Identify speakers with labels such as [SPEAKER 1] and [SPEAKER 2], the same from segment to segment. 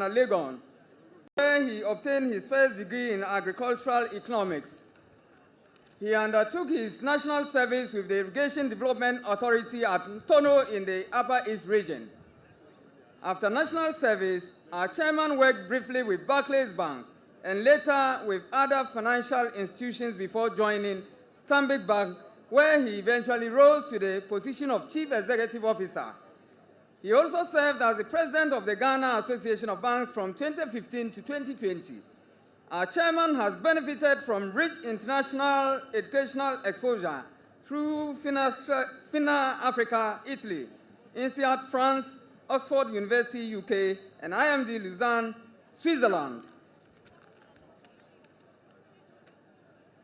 [SPEAKER 1] Legon, where he obtained his first degree in agricultural economics. He undertook his national service with the Irrigation Development Authority at Tono in the Upper East region. After national service, our chairman worked briefly with Barclays Bank and later with other financial institutions before joining Stanbic Bank, where he eventually rose to the position of Chief Executive Officer. He also served as the president of the Ghana Association of Banks from 2015 to 2020. Our chairman has benefited from rich international educational exposure through FINA Africa, Italy, INSEAD France, Oxford University, UK, and IMD Lausanne, Switzerland.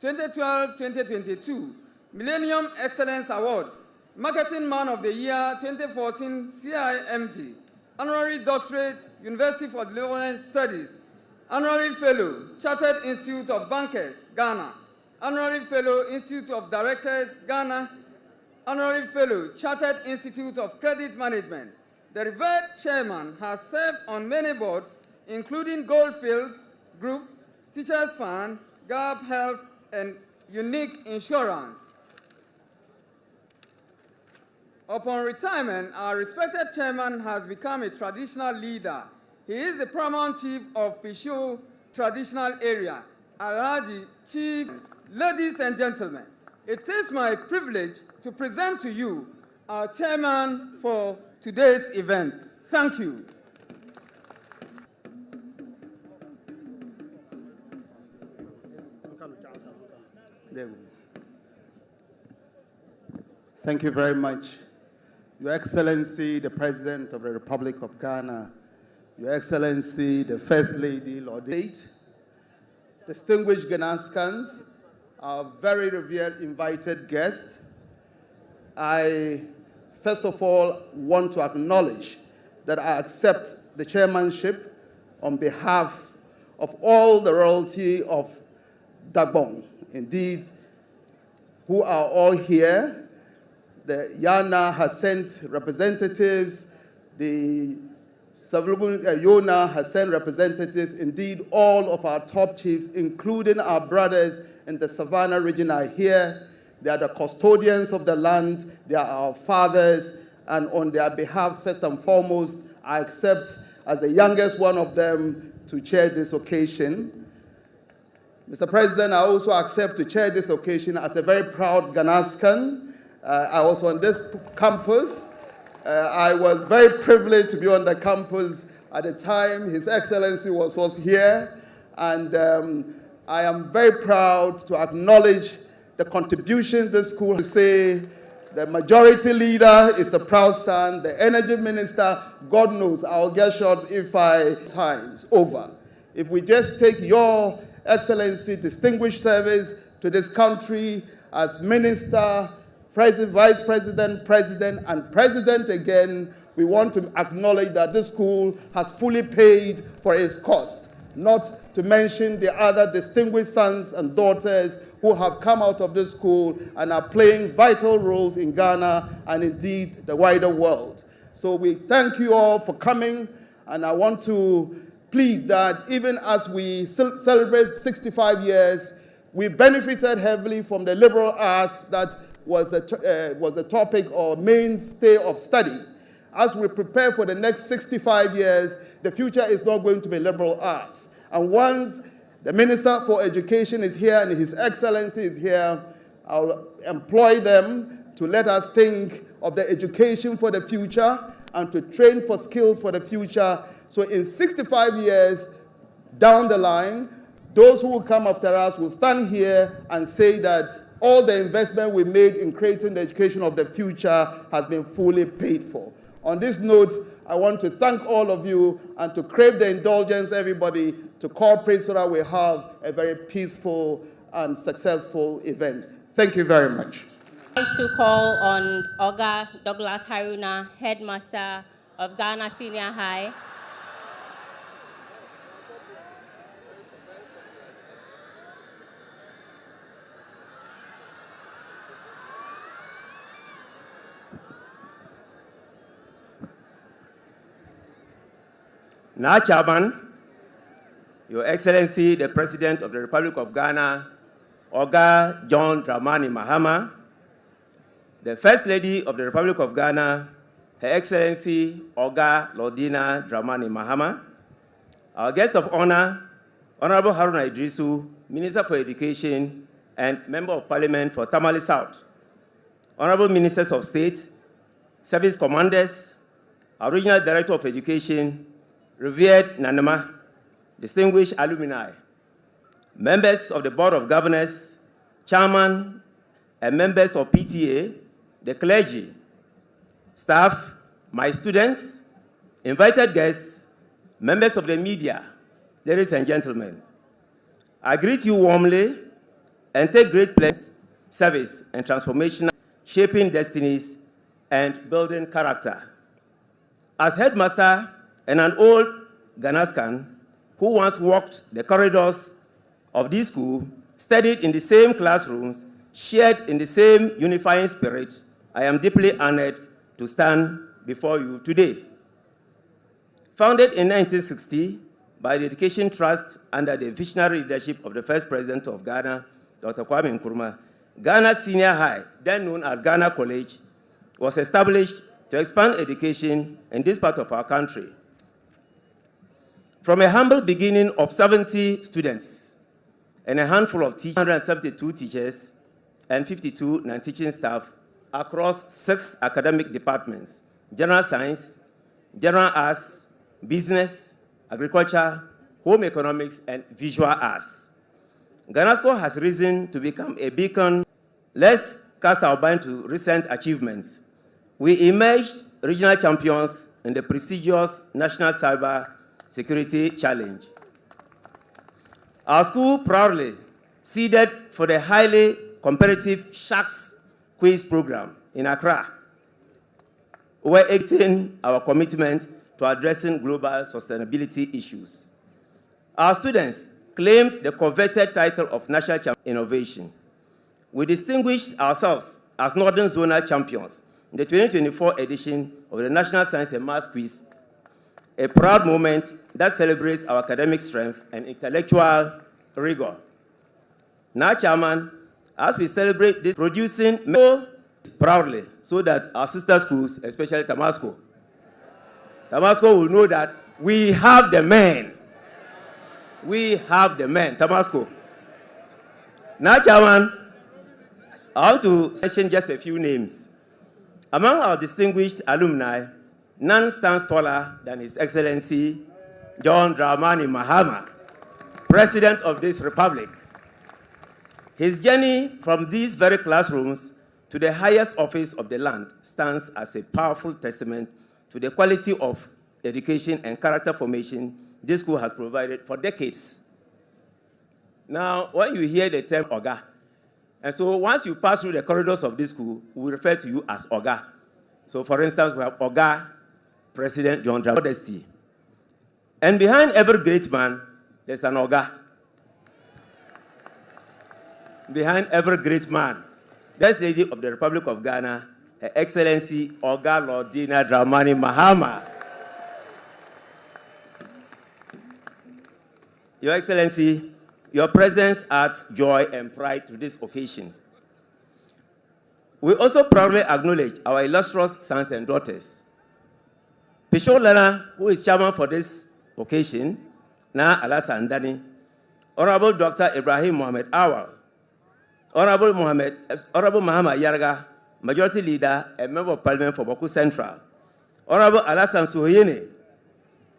[SPEAKER 1] 2012-2022 Millennium Excellence Awards, Marketing Man of the Year 2014 CIMD, Honorary Doctorate, University for Development Studies, Honorary Fellow, Chartered Institute of Bankers, Ghana, Honorary Fellow, Institute of Directors, Ghana, Honorary Fellow, Chartered Institute of Credit Management. The revered chairman has served on many boards, including Goldfields Group, Teachers Fund, Gap Health, and Unique Insurance. Upon retirement, our respected chairman has become a traditional leader. He is the paramount chief of Pisho Traditional Area, Alhaji Chief. Ladies and gentlemen, it is my privilege to present to you our chairman for today's event. Thank you.
[SPEAKER 2] Thank you very much. Your Excellency, the President of the Republic of Ghana, Your Excellency, the First Lady, Lord State, distinguished Ghanascans, our very revered invited guests, I first of all want to acknowledge that I accept the chairmanship on behalf of all the royalty of Dagbon, indeed, who are all here. The Yana has sent representatives, the Yona has sent representatives. Indeed, all of our top chiefs, including our brothers in the Savannah region, are here. They are the custodians of the land. They are our fathers. And on their behalf, first and foremost, I accept as the youngest one of them to chair this occasion. Mr. President, I also accept to chair this occasion as a very proud Ghanascan. I was on this campus. I was very privileged to be on the campus at the time His Excellency was here. And I am very proud to acknowledge the contribution this school has. Say the majority leader is a proud son. The energy minister, God knows, I'll get shot if I times over. If we just take Your Excellency distinguished service to this country as minister, President, Vice President, President, and President again, we want to acknowledge that this school has fully paid for its cost, not to mention the other distinguished sons and daughters who have come out of this school and are playing vital roles in Ghana and indeed the wider world. So we thank you all for coming, and I want to plead that even as we celebrate 65 years, we benefited heavily from the liberal arts that was the topic or mainstay of study. As we prepare for the next 65 years, the future is not going to be liberal arts. And once the Minister for Education is here and His Excellency is here, I'll employ them to let us think of the education for the future and to train for skills for the future. So in 65 years down the line, those who will come after us will stand here and say that all the investment we made in creating the education of the future has been fully paid for. On this note, I want to thank all of you and to crave the indulgence, everybody, to cooperate so that we have a very peaceful and successful event. Thank you very much.
[SPEAKER 3] I'd like to call on Oga Douglas Haruna, Headmaster of Ghana Senior High.
[SPEAKER 4] Now, Chairman, Your Excellency, the President of the Republic of Ghana, Oga John Dramani Mahama, the First Lady of the Republic of Ghana, Her Excellency Oga Lordina Dramani Mahama, our guest of honor, Honorable Haruna Idrisu, Minister for Education and Member of Parliament for Tamale South, Honorable Ministers of State, Service Commanders, our Regional Director of Education, revered Nanama, distinguished alumni, members of the Board of Governors, Chairman, and members of PTA, the clergy, staff, my students, invited guests, members of the media, ladies and gentlemen, I greet you warmly and take great pleasure in service and transformation, shaping destinies and building character. As headmaster and an old Ghanascan who once walked the corridors of this school, studied in the same classrooms, shared in the same unifying spirit, I am deeply honored to stand before you today. Founded in 1960 by the Education Trust under the visionary leadership of the first president of Ghana, Dr. Kwame Nkrumah, Ghana Senior High, then known as Ghana College, was established to expand education in this part of our country. From a humble beginning of 70 students and a handful of teachers, 172 teachers and 52 non-teaching staff across 6 academic departments: general science, general arts, business, agriculture, home economics, and visual arts. Ghanasco has risen to become a beacon. Let's cast our mind to recent achievements. We emerged regional champions in the prestigious National Cyber Security Challenge. Our school proudly seeded for the highly competitive Sharks Quiz program in Accra. We're acting our commitment to addressing global sustainability issues. Our students claimed the coveted title of National Champion Innovation. We distinguished ourselves as Northern Zonal Champions in the 2024 edition of the National Science and Maths Quiz, a proud moment that celebrates our academic strength and intellectual rigor. Now, Chairman, as we celebrate this, producing proudly so that our sister schools, especially Tamasco, will know that we have the men. We have the men, Tamasco. Now, Chairman, I want to mention just a few names. Among our distinguished alumni, none stands taller than His Excellency John Dramani Mahama, President of this Republic. His journey from these very classrooms to the highest office of the land stands as a powerful testament to the quality of education and character formation this school has provided for decades. Now, when you hear the term Oga, and so once you pass through the corridors of this school, we refer to you as Oga. So for instance, we have Oga, President John Dramani Modesty. And behind every great man, there's an Oga. Behind every great man, First Lady of the Republic of Ghana, Her Excellency Oga Lordina Dramani Mahama. Your Excellency, your presence adds joy and pride to this occasion. We also proudly acknowledge our illustrious sons and daughters. Pisho Lana, who is chairman for this occasion, Na Alasan Dani, Honorable Dr. Ibrahim Mohammed Awal, Honorable Muhammad Yarga, Majority Leader and Member of Parliament for Boku Central, Honorable Alasan Suhoyene,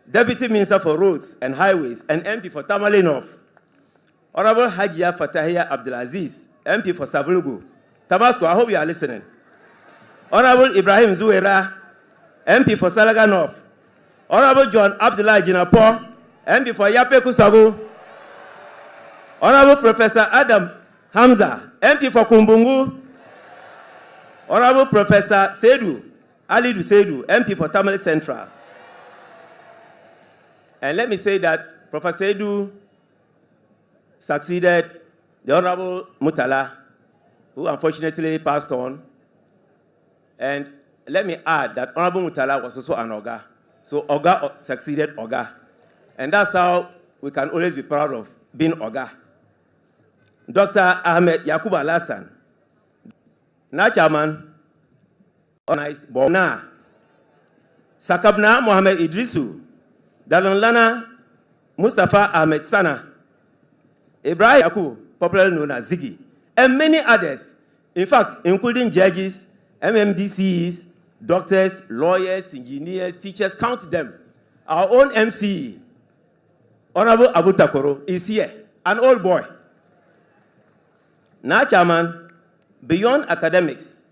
[SPEAKER 4] Deputy Minister for Roads and Highways and MP for Tamale North, Honorable Hajia Fatahia Abdulaziz, MP for Savulugu, Tabasco, I hope you are listening. Honorable Ibrahim Zuera, MP for Salaga North, Honorable John Abdullah Jinapo, MP for Yape Kusabu, Honorable Professor Adam Hamza, MP for Kumbungu, Honorable Professor Alidu Sedu, MP for Tamale Central. And let me say that Professor Sedu succeeded the Honorable Mutala, who unfortunately passed on. And let me add that Honorable Mutala was also an Oga. So Oga succeeded Oga. And that's how we can always be proud of being Oga. Dr. Ahmed Yakub Al-Hassan, na chairman, organized Bona, Sakabna Mohammed Idrisu, Dalonlana Mustafa Ahmed Sana, Ibrahim Yakub, popularly known as Ziggy, and many others, in fact, including judges, MMDCs, doctors, lawyers, engineers, teachers, count them. Our own MC, Honorable Abu Takoro, is here, an old boy. Now, Chairman, beyond academics,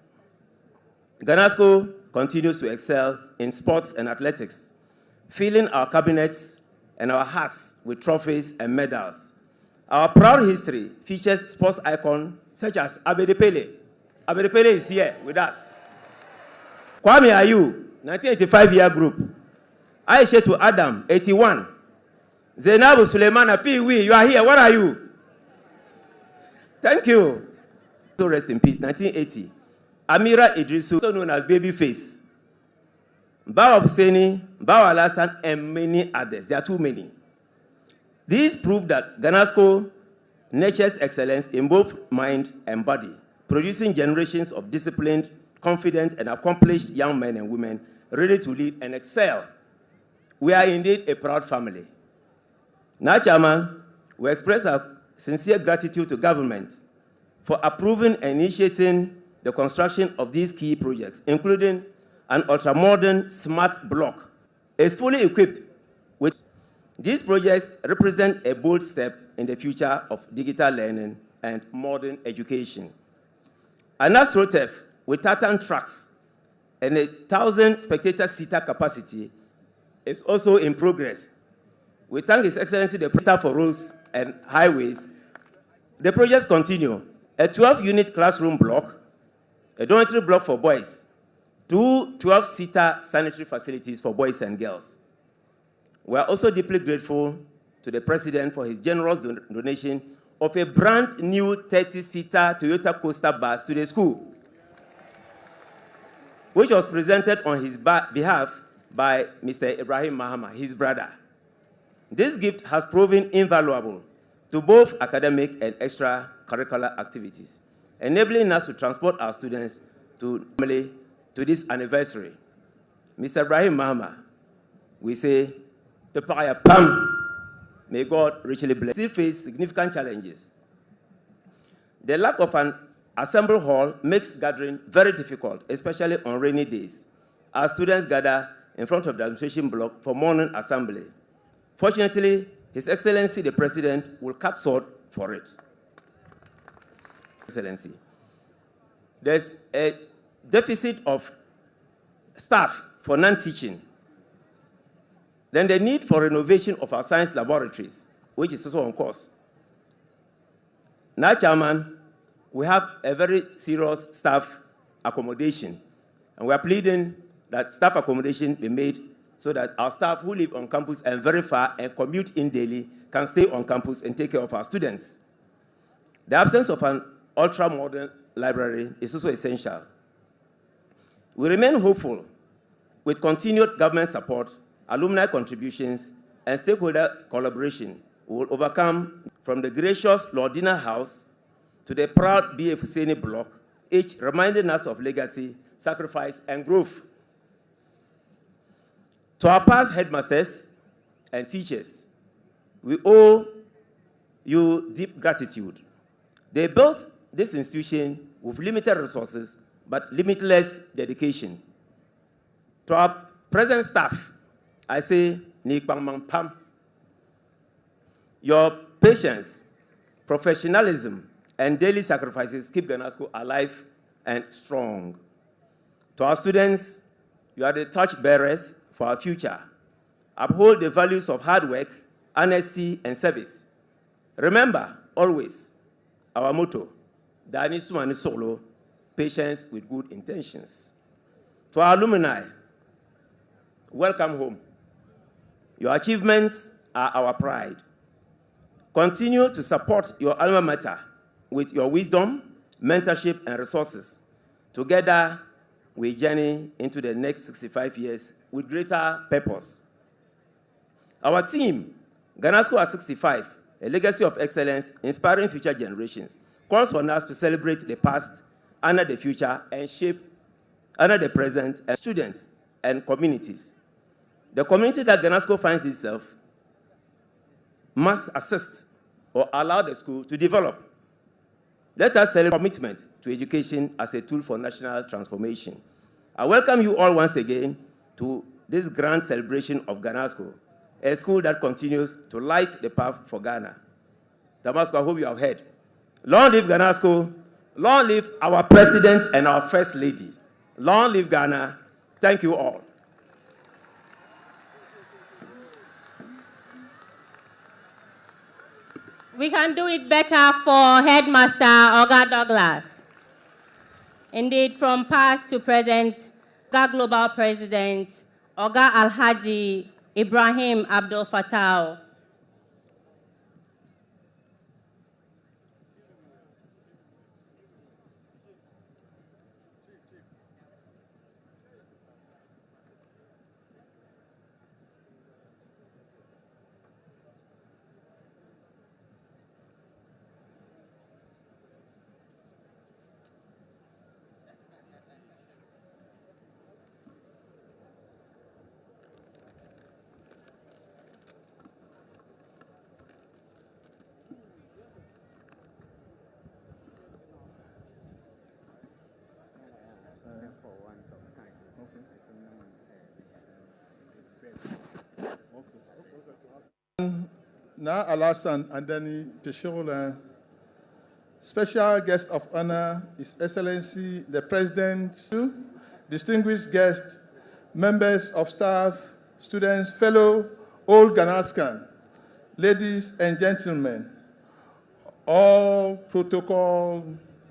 [SPEAKER 4] Ghanasco continues to excel in sports and athletics, filling our cabinets and our hearts with trophies and medals. Our proud history features sports icons such as Abedi Pele. Abedi Pele is here with us. Kwame Ayu, 1985-year group. Aisha to Adam, 81. Zainabu Suleimana, P.W., you are here. What are you? Thank you. So rest in peace, 1980. Amira Idrisu, also known as Babyface. Bawa Husseini, Bawa Al-Hassan, and many others. There are too many. These prove that Ghanasco nurtures excellence in both mind and body, producing generations of disciplined, confident, and accomplished young men and women ready to lead and excel. We are indeed a proud family. Now, Chairman, we express our sincere gratitude to government for approving and initiating the construction of these key projects, including an ultra-modern smart block. It's fully equipped with these projects represent a bold step in the future of digital learning and modern education. An AstroTurf with tartan tracks and 1,000 spectator-seater capacity is also in progress. We thank His Excellency the Minister for Roads and Highways. The projects continue. A 12-unit classroom block, a dormitory block for boys, 2 12-seater sanitary facilities for boys and girls. We are also deeply grateful to the President for his generous donation of a brand new 30-seater Toyota Coaster bus to the school, which was presented on his behalf by Mr. Ibrahim Mahama, his brother. This gift has proven invaluable to both academic and extracurricular activities, enabling us to transport our students to this anniversary. Mr. Ibrahim Mahama, we say, may God richly bless. Still face significant challenges. The lack of an assembly hall makes gathering very difficult, especially on rainy days, as students gather in front of the administration block for morning assembly. Fortunately, His Excellency the President will cut short for it. Excellency, there's a deficit of staff for non-teaching. Then the need for renovation of our science laboratories, which is also on course. Now, Chairman, we have a very serious staff accommodation, and we are pleading that staff accommodation be made so that our staff who live on campus and very far and commute in daily can stay on campus and take care of our students. The absence of an ultra-modern library is also essential. We remain hopeful with continued government support, alumni contributions, and stakeholder collaboration. We will overcome from the gracious Lordina House to the proud B.F. Husseini block, each reminding us of legacy, sacrifice, and growth. To our past headmasters and teachers, we owe you deep gratitude. They built this institution with limited resources, but limitless dedication. To our present staff, I say, Pam. Your patience, professionalism, and daily sacrifices keep Ghanasco alive and strong. To our students, you are the torchbearers for our future. Uphold the values of hard work, honesty, and service. Remember, always, our motto, Dani Sumani Solo, patience with good intentions. To our alumni, welcome home. Your achievements are our pride. Continue to support your alma mater with your wisdom, mentorship, and resources. Together, we journey into the next 65 years with greater purpose. Our theme, Ghanasco at 65, a legacy of excellence, inspiring future generations, calls for us to celebrate the past, honor the future, and shape honor the present, and students and communities. The community that Ghanasco finds itself must assist or allow the school to develop. Let us celebrate commitment to education as a tool for national transformation. I welcome you all once again to this grand celebration of Ghanasco, a school that continues to light the path for Ghana. Damasco, I hope you have heard. Long live Ghanasco, long live our president and our first lady. Long live Ghana. Thank you all.
[SPEAKER 3] We can do it better for Headmaster Oga Douglas. Indeed, from past to present, Oga Global President, Oga Alhaji Ibrahim Abdul Fattah.
[SPEAKER 5] Now, Alassane Andani Peshola, special guest of honor, His Excellency the President, distinguished guests, members of staff, students, fellow old Ghanascan, ladies and gentlemen, all protocol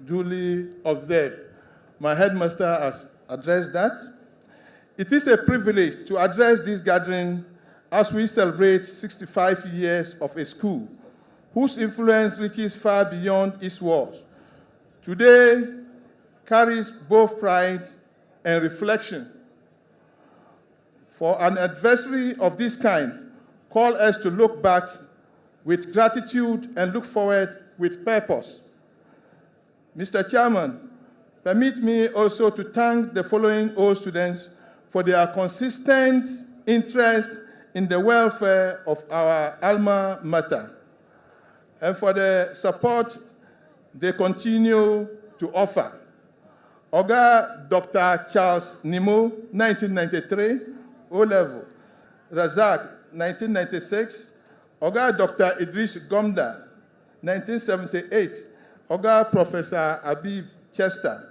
[SPEAKER 5] duly observed. My headmaster has addressed that. It is a privilege to address this gathering as we celebrate 65 years of a school whose influence reaches far beyond its walls. Today carries both pride and reflection. For an anniversary of this kind, call us to look back with gratitude and look forward with purpose. Mr. Chairman, permit me also to thank the following old students for their consistent interest in the welfare of our alma mater, and for the support they continue to offer. Oga Dr. Charles Nimo, 1993, O-level. Razak, 1996. Oga Dr. Idris Gomda, 1978. Oga Professor Abib Chester.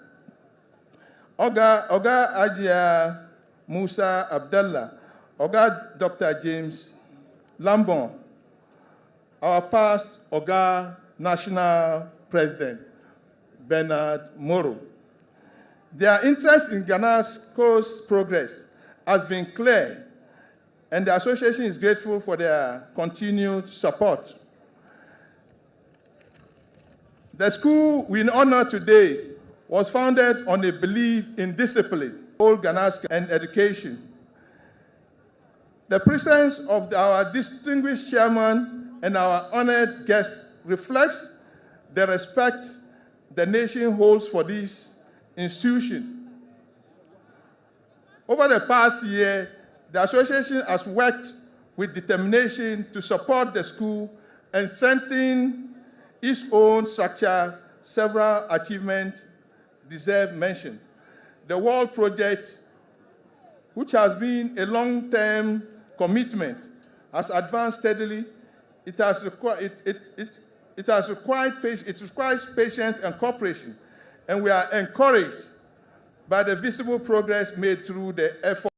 [SPEAKER 5] Oga Ajia Musa Abdallah. Oga Dr. James Lambon, our past Oga National President, Bernard Moro. Their interest in Ghanasco's progress has been clear, and the association is grateful for their continued support. The school we honor today was founded on a belief in discipline, old Ghanasco, and education. The presence of our distinguished chairman and our honored guests reflects the respect the nation holds for this institution. Over the past year, the association has worked with determination to support the school and strengthen its own structure. Several achievements deserve mention. The World Project, which has been a long-term commitment, has advanced steadily. It requires patience and cooperation, and we are encouraged by the visible progress made through the effort.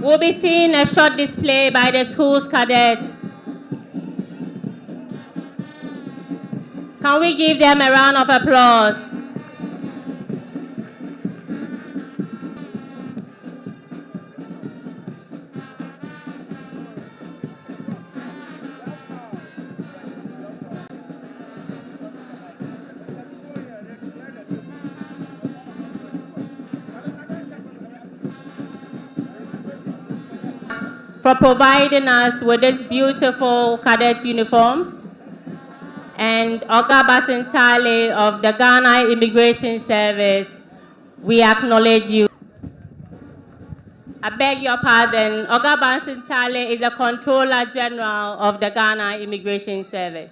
[SPEAKER 3] We'll be seeing a short display by the school's cadet. Can we give them a round of applause? For providing us with these beautiful cadet uniforms. And Oga Basintale of the Ghana Immigration Service, we acknowledge you. I beg your pardon, Oga Basintale is the Controller General of the Ghana Immigration Service.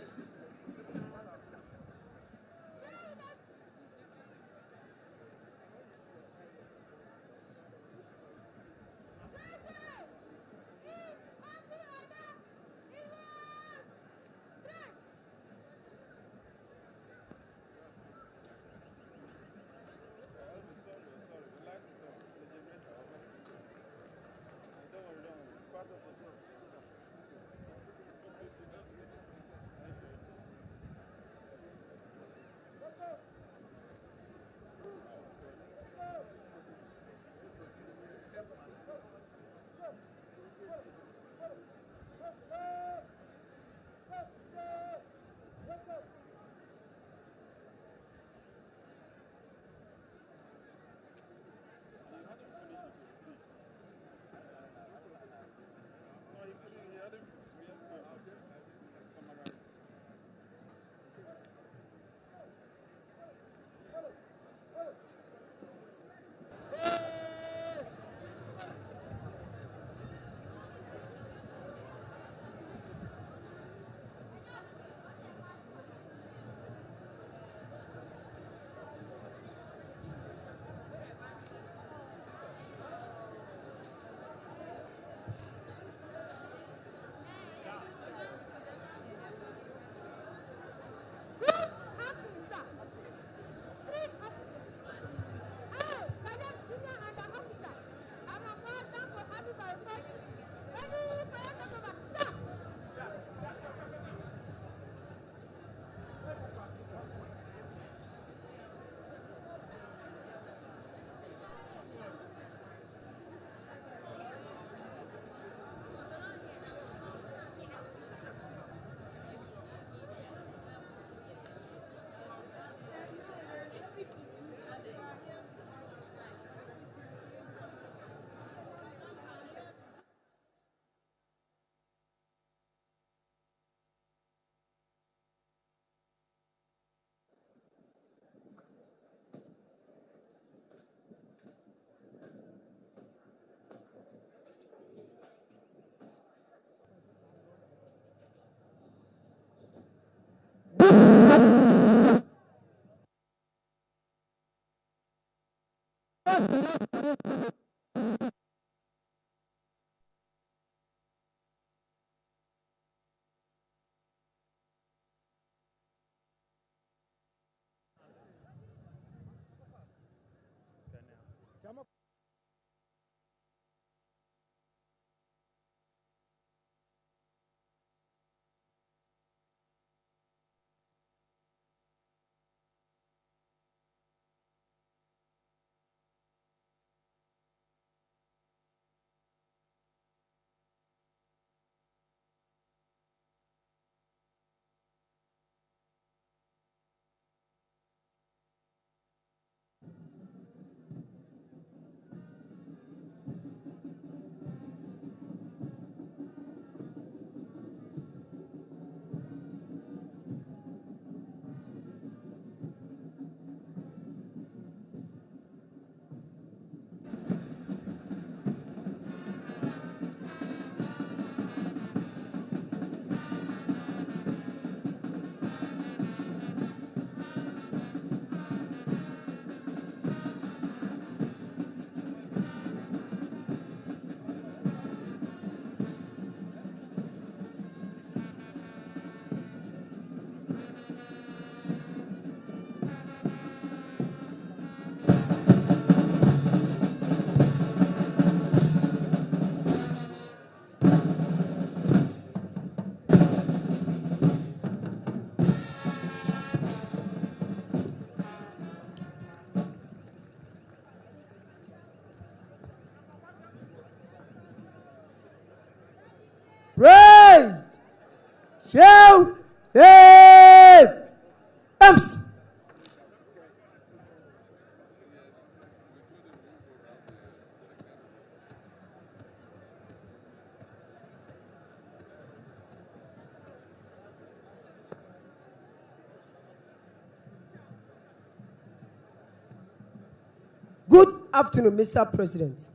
[SPEAKER 6] afternoon, Mr. President.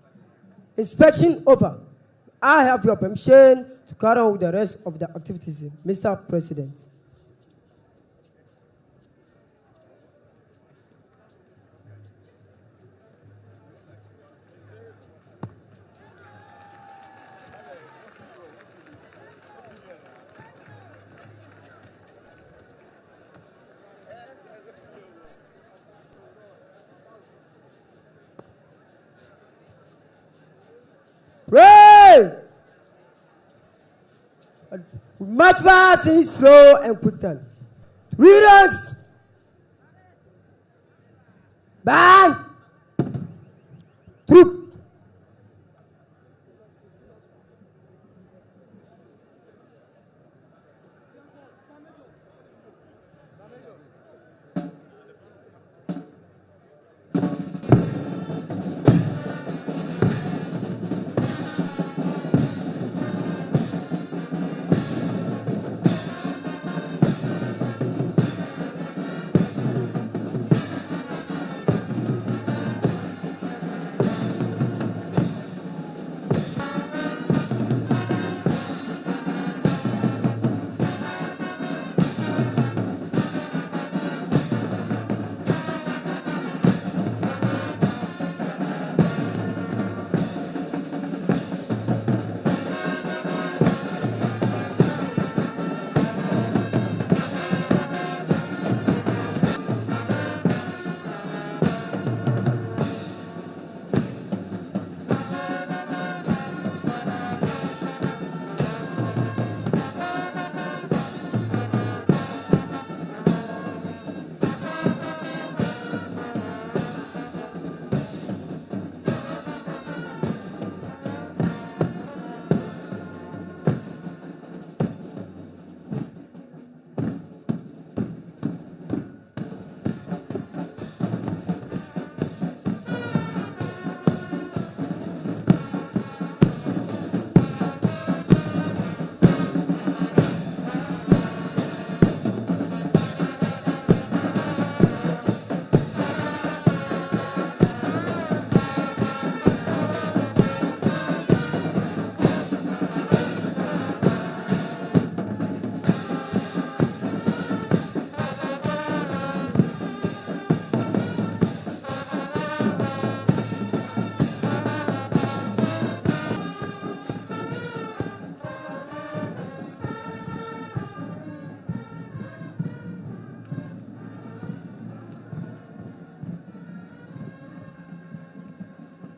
[SPEAKER 6] Inspection over. I have your permission to carry on with the rest of the activities, Mr. President. Pray! We march fast in slow and quick time. 3 ranks. Bang! Troop.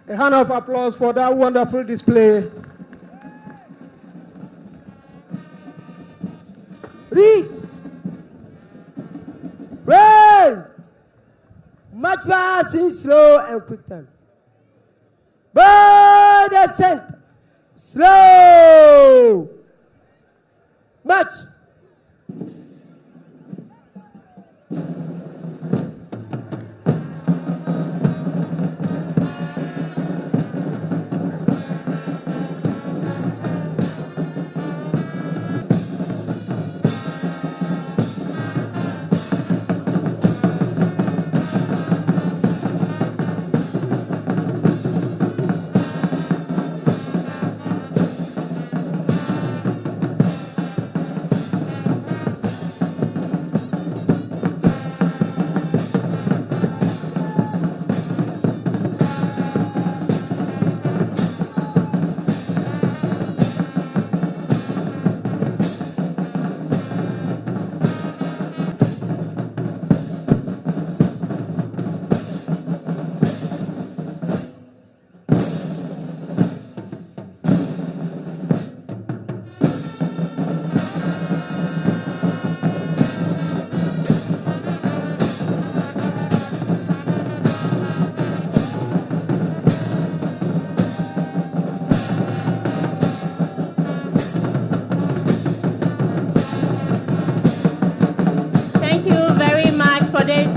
[SPEAKER 7] A hand of applause for that wonderful display.
[SPEAKER 6] Read. Pray. March fast in slow and quick time. By the center. Slow. March.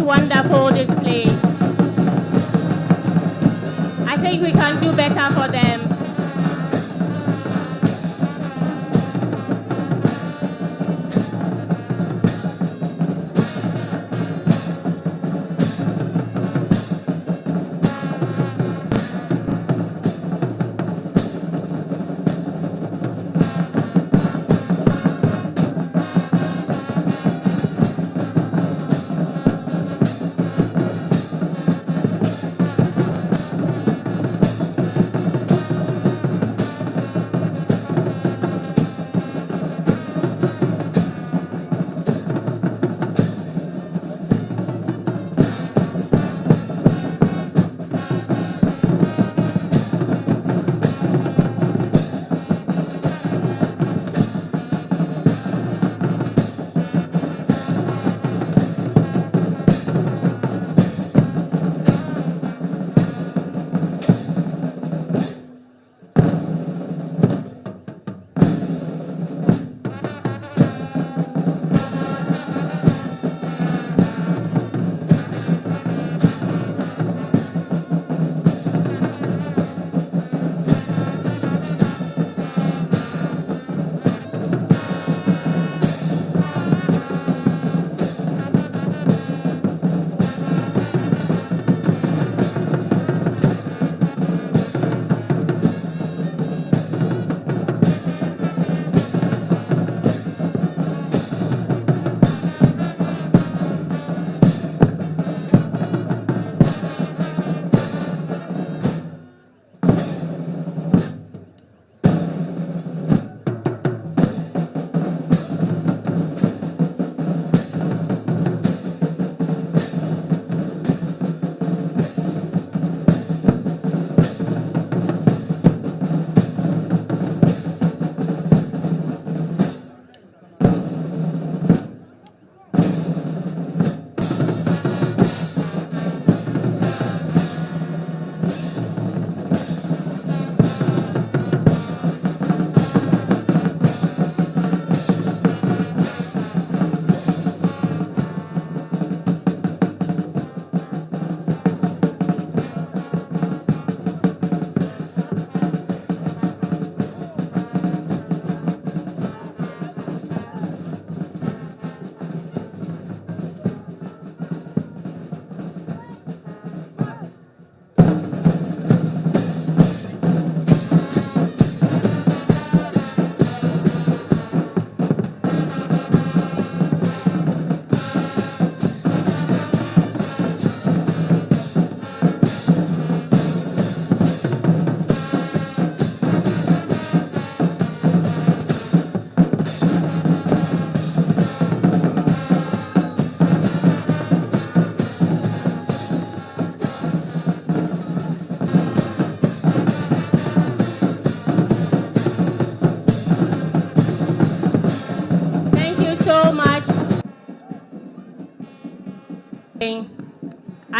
[SPEAKER 3] wonderful display. I think we can do better for them.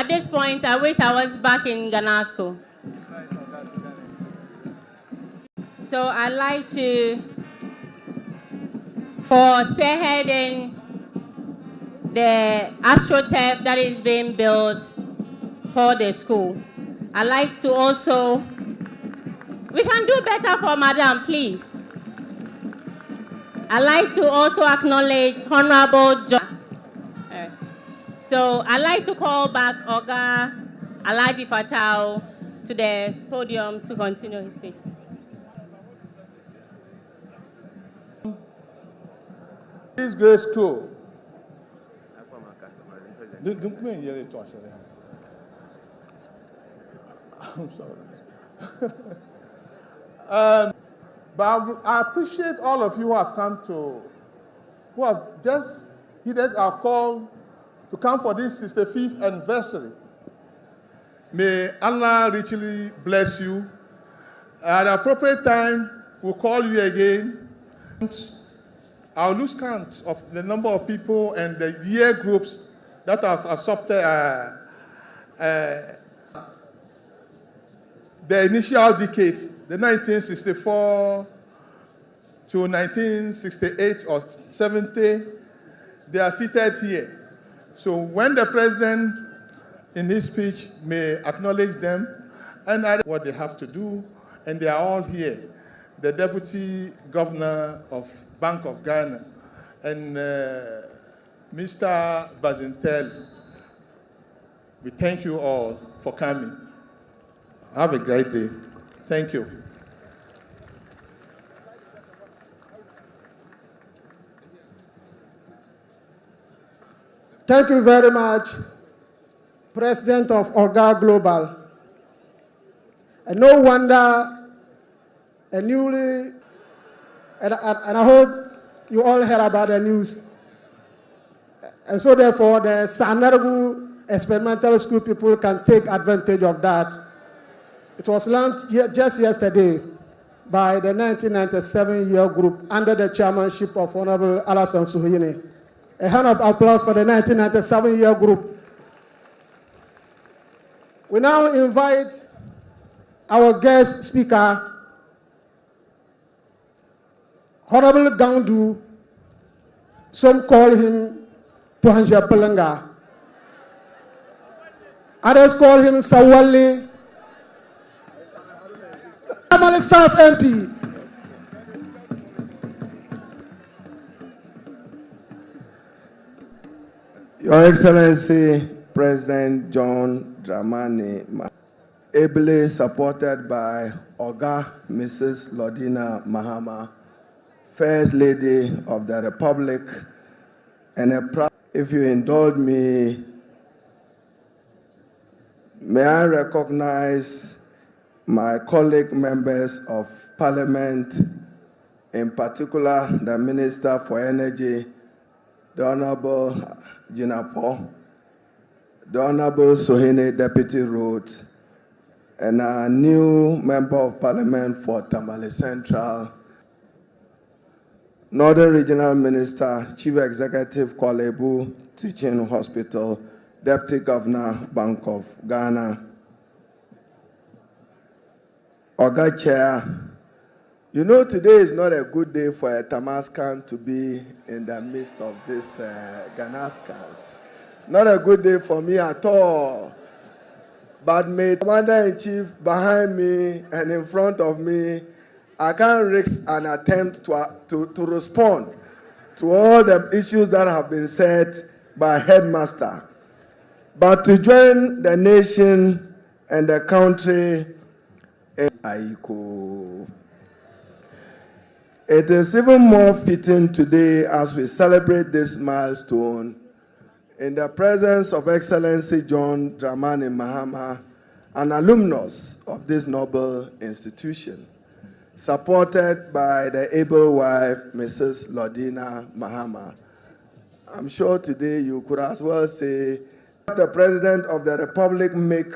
[SPEAKER 3] this point, I wish I was back in Ghanasco. So I'd like to, for spearheading the AstroTurf that is being built for the school. I'd like to also, we can do better for Madam, please. I'd like to also acknowledge Honorable John. So I'd like to call back Oga Alhaji Fatau to the podium to continue his speech.
[SPEAKER 5] This great school. I'm sorry. But I appreciate all of you who have come to, who have just heeded our call to come for this 65th anniversary. May Allah richly bless you. At the appropriate time, we'll call you again. I'll lose count of the number of people and the year groups that have accepted the initial decades, the 1964 to 1968 or 70, they are seated here. So when the president in his speech may acknowledge them and what they have to do, and they are all here. The Deputy Governor of Bank of Ghana and Mr. Bazintel, we thank you all for coming. Have a great day. Thank you.
[SPEAKER 7] Thank you very much, President of Orga Global. And no wonder, and I hope you all heard about the news. And so therefore, the Sanargu Experimental School people can take advantage of that. It was launched just yesterday by the 1997 year group under the chairmanship of Honorable Alassane Suhuyini. A hand of applause for the 1997 year group. We now invite our guest speaker, Honorable Gandu. Some call him Pohanja Pelanga. Others call him Sawali. TAMALE South MP.
[SPEAKER 8] Your Excellency, President John Dramani, ably supported by Oga Mrs. Lodina Mahama, First Lady of the Republic, and if you indulge me, may I recognize my colleague members of Parliament, in particular the Minister for Energy, the Honorable Jinapo, the Honorable Sohene Deputy Roads, and our new Member of Parliament for Tamale Central, Northern Regional Minister, Chief Executive Kwalebu Teaching Hospital, Deputy Governor, Bank of Ghana, Oga Chair. You know, today is not a good day for a Tamascan to be in the midst of these Ghanascans. Not a good day for me at all. But may Commander-in-Chief behind me and in front of me, I can't risk an attempt to respond to all the issues that have been said by Headmaster. But to join the nation and the country in Aiko. It is even more fitting today as we celebrate this milestone in the presence of Excellency John Dramani Mahama, an alumnus of this noble institution, supported by the able wife, Mrs. Lodina Mahama. I'm sure today you could as well say, the President of the Republic make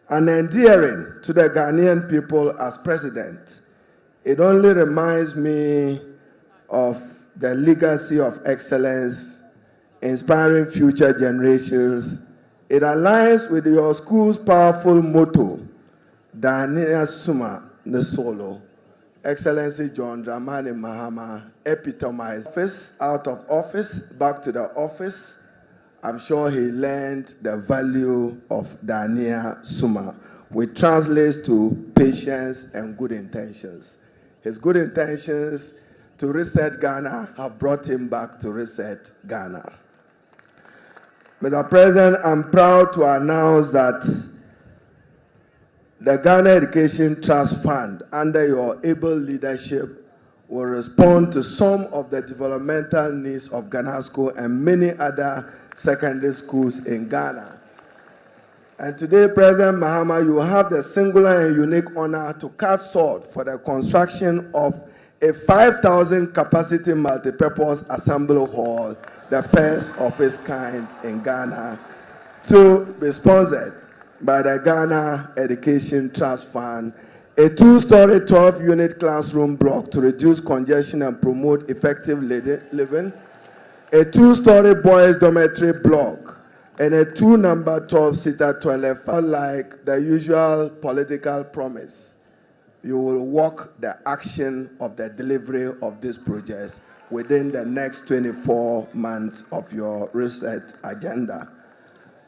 [SPEAKER 8] an endearing to the Ghanaian people as President. It only reminds me of the legacy of excellence, inspiring future generations It aligns with your school's powerful motto, Dania Suma Nesolo. Excellency John Dramani Mahama epitomized office, out of office, back to the office. I'm sure he learned the value of Dania Suma, which translates to patience and good intentions. His good intentions to reset Ghana have brought him back to reset Ghana. Mr. President, I'm proud to announce that the Ghana Education Trust Fund, under your able leadership, will respond to some of the developmental needs of Ghanasco and many other secondary schools in Ghana. And today, President Mahama, you have the singular and unique honor to cut short for the construction of a 5,000 capacity multipurpose assembly hall, the first of its kind in Ghana, to be sponsored by the Ghana Education Trust Fund, a 2-story 12-unit classroom block to reduce congestion and promote effective living, a 2-story boys dormitory block, and a 2-number 12-seater toilet. Like the usual political promise, you will walk the action of the delivery of these projects within the next 24 months of your research agenda.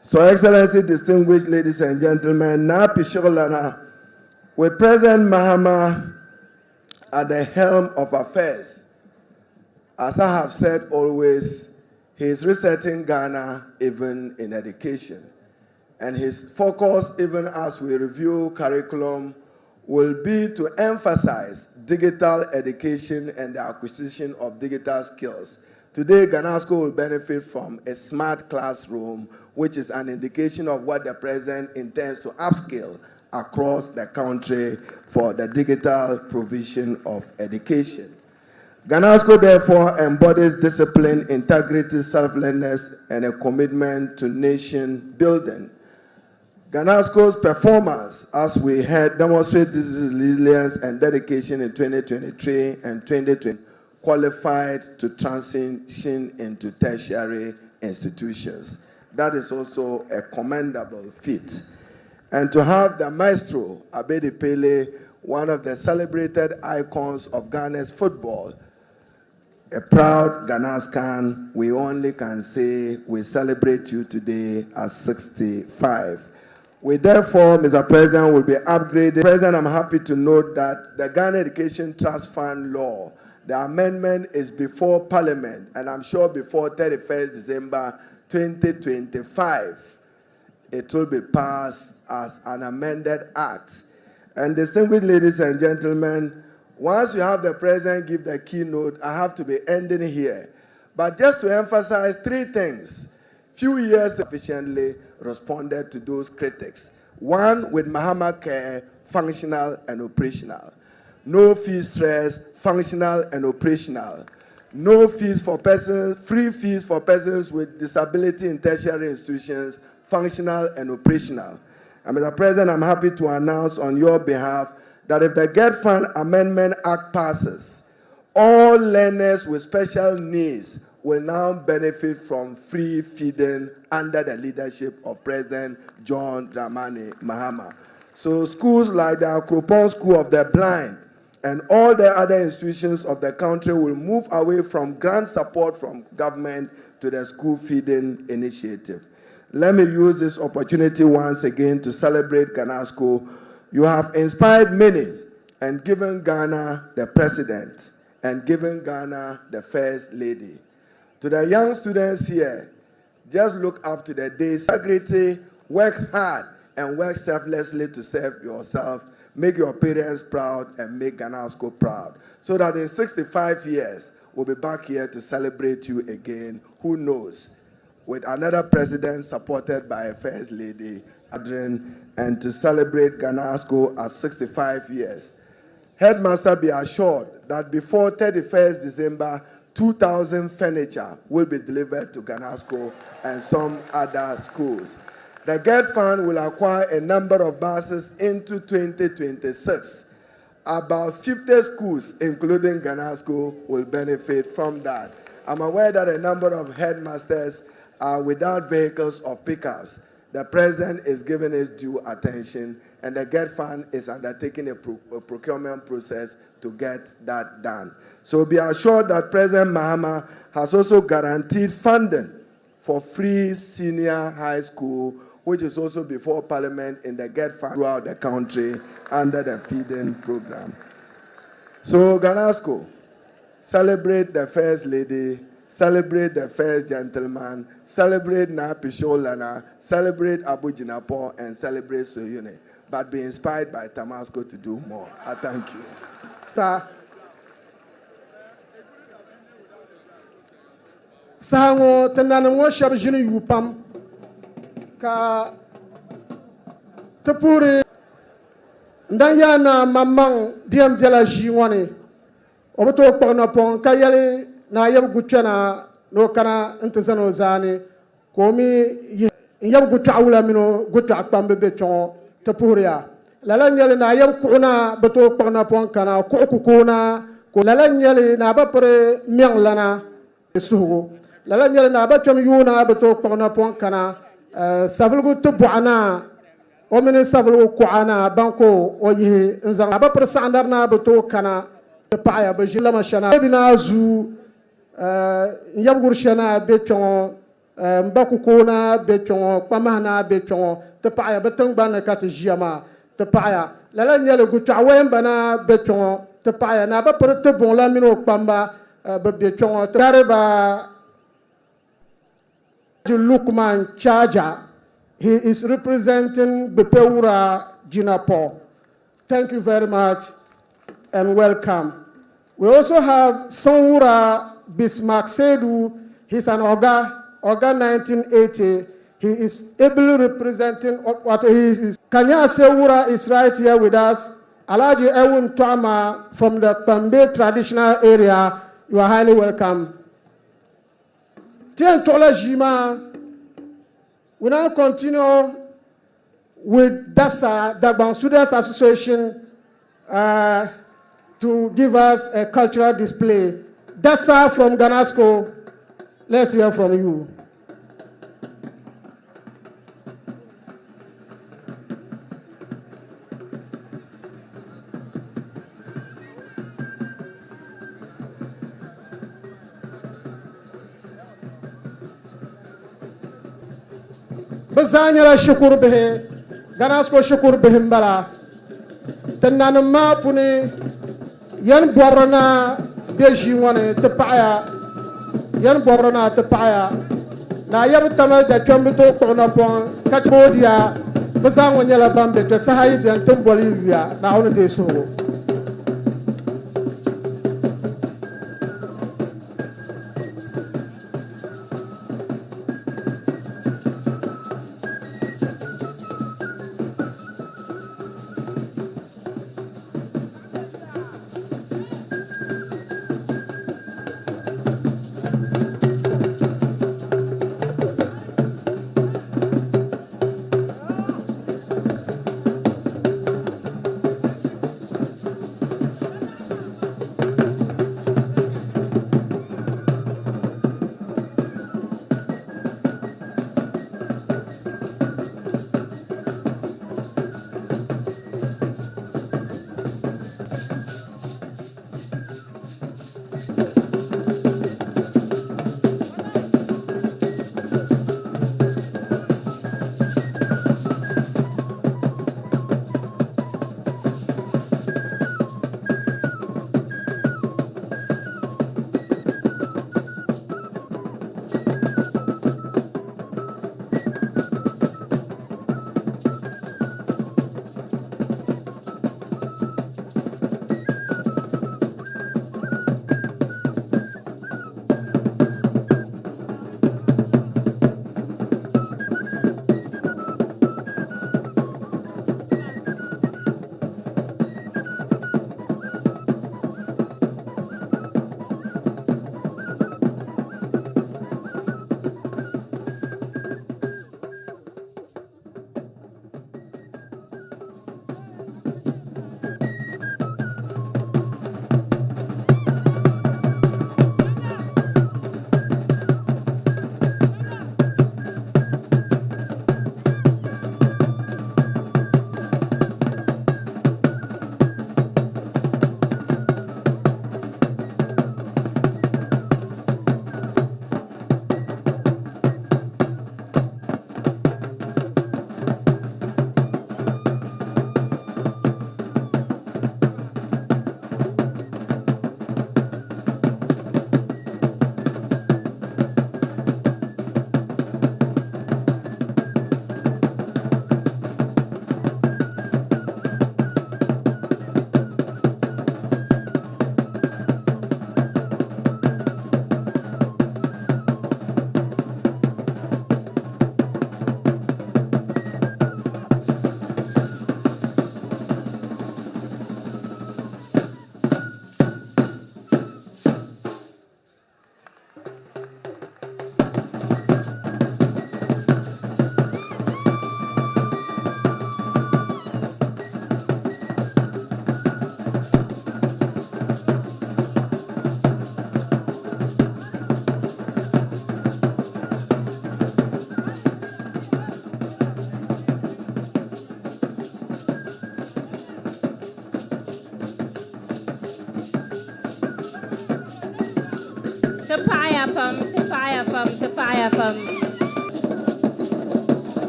[SPEAKER 8] So, Excellency, distinguished ladies and gentlemen, now Pisholana, with President Mahama at the helm of affairs, as I have said always, he is resetting Ghana even in education. And his focus, even as we review curriculum, will be to emphasize digital education and the acquisition of digital skills. Today, Ghanasco will benefit from a smart classroom, which is an indication of what the President intends to upscale across the country for the digital provision of education. Ghanasco, therefore, embodies discipline, integrity, selflessness, and a commitment to nation building. Ghanasco's performance, as we heard, demonstrates this resilience and dedication in 2023 and 2020, qualified to transition into tertiary institutions. That is also a commendable feat. And to have the maestro, Abedi Pele, one of the celebrated icons of Ghana's football, a proud Ghanascan, we only can say we celebrate you today at 65. We therefore, Mr. President, will be upgraded. President, I'm happy to note that the Ghana Education Trust Fund law, the amendment is before Parliament, and I'm sure before 31st December 2025, it will be passed as an amended act. And distinguished ladies and gentlemen, once you have the President give the keynote, I have to be ending here. But just to emphasize 3 things. Few years sufficiently responded to those critics. One, with Mahama Care, functional and operational. No fee stress, functional and operational. No fees for persons, free fees for persons with disability in tertiary institutions, functional and operational. And Mr. President, I'm happy to announce on your behalf that if the Get Fund Amendment Act passes, all learners with special needs will now benefit from free feeding under the leadership of President John Dramani Mahama. So schools like the Akropong School of the Blind and all the other institutions of the country will move away from grant support from government to the school feeding initiative. Let me use this opportunity once again to celebrate Ghanasco. You have inspired many and given Ghana the president and given Ghana the first lady. To the young students here, just look up to the days. Integrity, work hard, and work selflessly to serve yourself. Make your parents proud and make Ghanasco proud. So that in 65 years, we'll be back here to celebrate you again. Who knows? With another president supported by a first lady, and to celebrate Ghanasco at 65 years. Headmaster, be assured that before 31st December, 2,000 furniture will be delivered to Ghanasco and some other schools. The Get Fund will acquire a number of buses into 2026. About 50 schools, including Ghanasco, will benefit from that. I'm aware that a number of headmasters are without vehicles or pickups. the President is giving its due attention, and the GET Fund is undertaking a procurement process to get that done. So be assured that President Mahama has also guaranteed funding for free senior high school, which is also before Parliament in the GET Fund throughout the country under the feeding program. So Ghanasco, celebrate the First Lady, celebrate the First Gentleman, celebrate Napisholana, celebrate Abu Jinapo, and celebrate Soyune. But be inspired by Tamasco to do more. I thank you.
[SPEAKER 7] Sango tenanango shabjini yupam ka tepuri ndanyana mamang diam jala jiwane obato pona pon kayale na yab gutchana no kana intezano zani komi yab gutawula mino gutta pambe beton tepuria lala nyale na yab kuna bato pona pon kana kokuna ko lala nyale na ba pare miang lana sugo lala nyale na ba chom yuna bato pona pon kana savulgu tubuana o mini savulgu kuana banko o yi nzang ba pare sandarna bato kana paya ba jila mashana bina zu yabgur shana beton mbakukuna beton pamana beton te paya betang bana kat jama te paya lala nyale gutawem bana beton te paya na ba pare te bon la mino pamba ba beton te ba Lukman Chaja. He is representing Bepeura Jinapo. Thank you very much and welcome. We also have Sonwura Bismarck Sedu. He's an Oga 1980. He is ably representing what he is. Kanya Sewura is right here with us. Alaji Ewun Twama from the Pambe traditional area. You are highly welcome. Tien Tola Jima. We now continue with DASA, Dagbang Students Association, to give us a cultural display. DASA from Ghanasco, let's hear from you. Bazanyala shukur behe, Ghanasco shukur behimbala. Tenanama puni yan borana bejiwane tepaya yan borana tepaya na yab tamal da chombito kona pon kachbodia bazango nyala bambe te sahayi bian tumboli ya na hono de so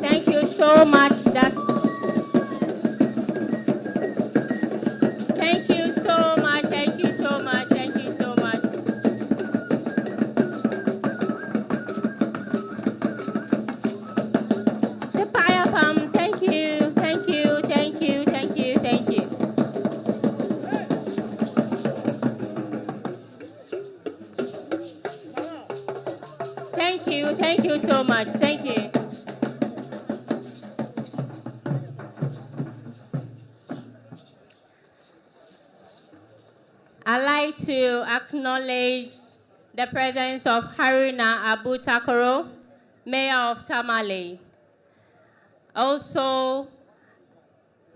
[SPEAKER 3] Thank you so much. Thank you so much. Thank you so much. Thank you so much. The fire pump. Thank you. Thank you. Thank you. Thank you. Thank you. Thank you. Thank you so much. Thank you. I'd like to acknowledge the presence of Haruna Abu Takoro, Mayor of Tamale. Also,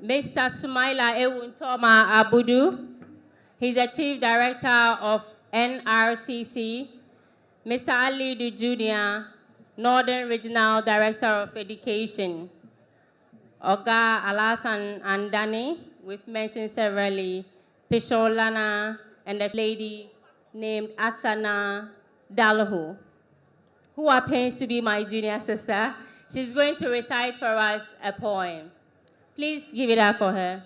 [SPEAKER 3] Mr. Sumaila Ewuntoma Abudu, he's the Chief Director of NRCC. Mr. Ali Du Jr., Northern Regional Director of Education. Oga Alasan Andani, we've mentioned severally, Pisholana, and a lady named Asana Dalahu, who happens to be my junior sister. She's going to recite for us a poem. Please give it up for her.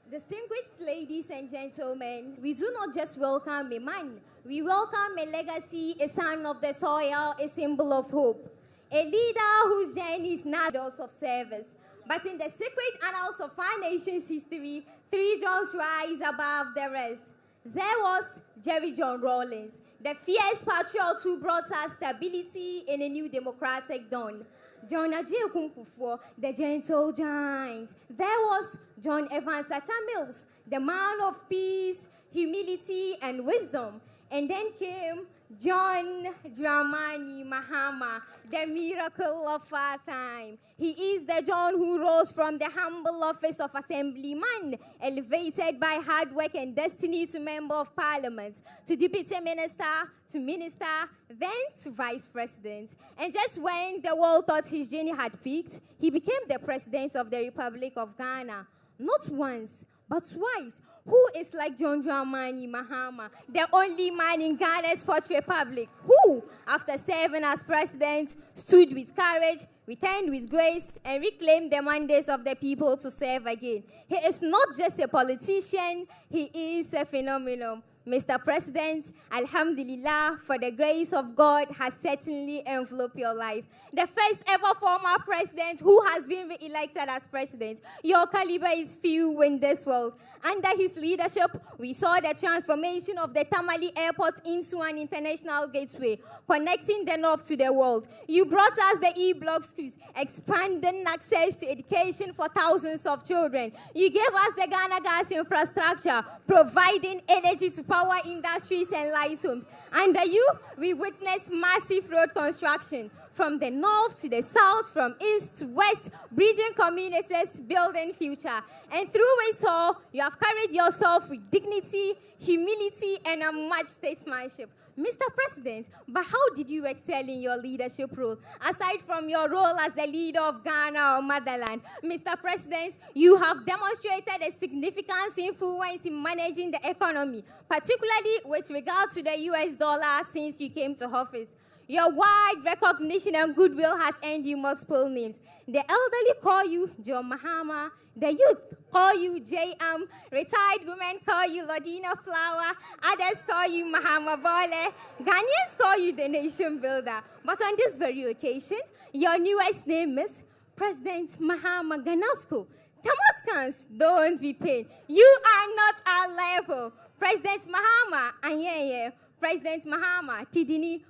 [SPEAKER 9] Distinguished ladies and gentlemen, we do not just welcome a man, we welcome a legacy, a son of the soil, a symbol of hope. A leader whose journey is not those of service, but in the secret annals of our nation's history, 3 Johns rise above the rest. There was Jerry John Rawlings, the fierce patriot who brought us stability in a new democratic dawn. John Ajay Kumpufo, the gentle giant. There was John Evans Atta Mills, the man of peace, humility, and wisdom. And then came John Dramani Mahama, the miracle of our time. He is the John who rose from the humble office of assemblyman, elevated by hard work and destiny to member of parliament, to deputy minister, to minister, then to vice president. And just when the world thought his journey had peaked, he became the president of the Republic of Ghana. Not once, but twice. Who is like John Dramani Mahama, the only man in Ghana's Fourth Republic, who, after serving as president, stood with courage, returned with grace, and reclaimed the mandates of the people to serve again. He is not just a politician, he is a phenomenon. Mr. President, Alhamdulillah, for the grace of God has certainly enveloped your life. The first ever former president who has been re-elected as president. Your caliber is few in this world. Under his leadership, we saw the transformation of the Tamale Airport into an international gateway, connecting the north to the world. You brought us the e-block schools, expanding access to education for thousands of children. You gave us the Ghana gas infrastructure, providing energy to power industries and light homes. Under you, we witnessed massive road construction from the north to the south, from east to west, bridging communities, building future. And through it all, you have carried yourself with dignity, humility, and a much statesmanship. Mr. President, but how did you excel in your leadership role? Aside from your role as the leader of Ghana or motherland, Mr. President, you have demonstrated a significant influence in managing the economy, particularly with regard to the US dollar since you came to office. Your wide recognition and goodwill has earned you multiple names. The elderly call you John Mahama, the youth call you JM, retired women call you Ladina Flower, others call you Mahama Bole, Ghanaians call you the nation builder. But on this very occasion, your newest name is President Mahama Ghanasco. Tamaskans, don't be pained. You are not our level. President Mahama, Anyeye, President Mahama, Tidini,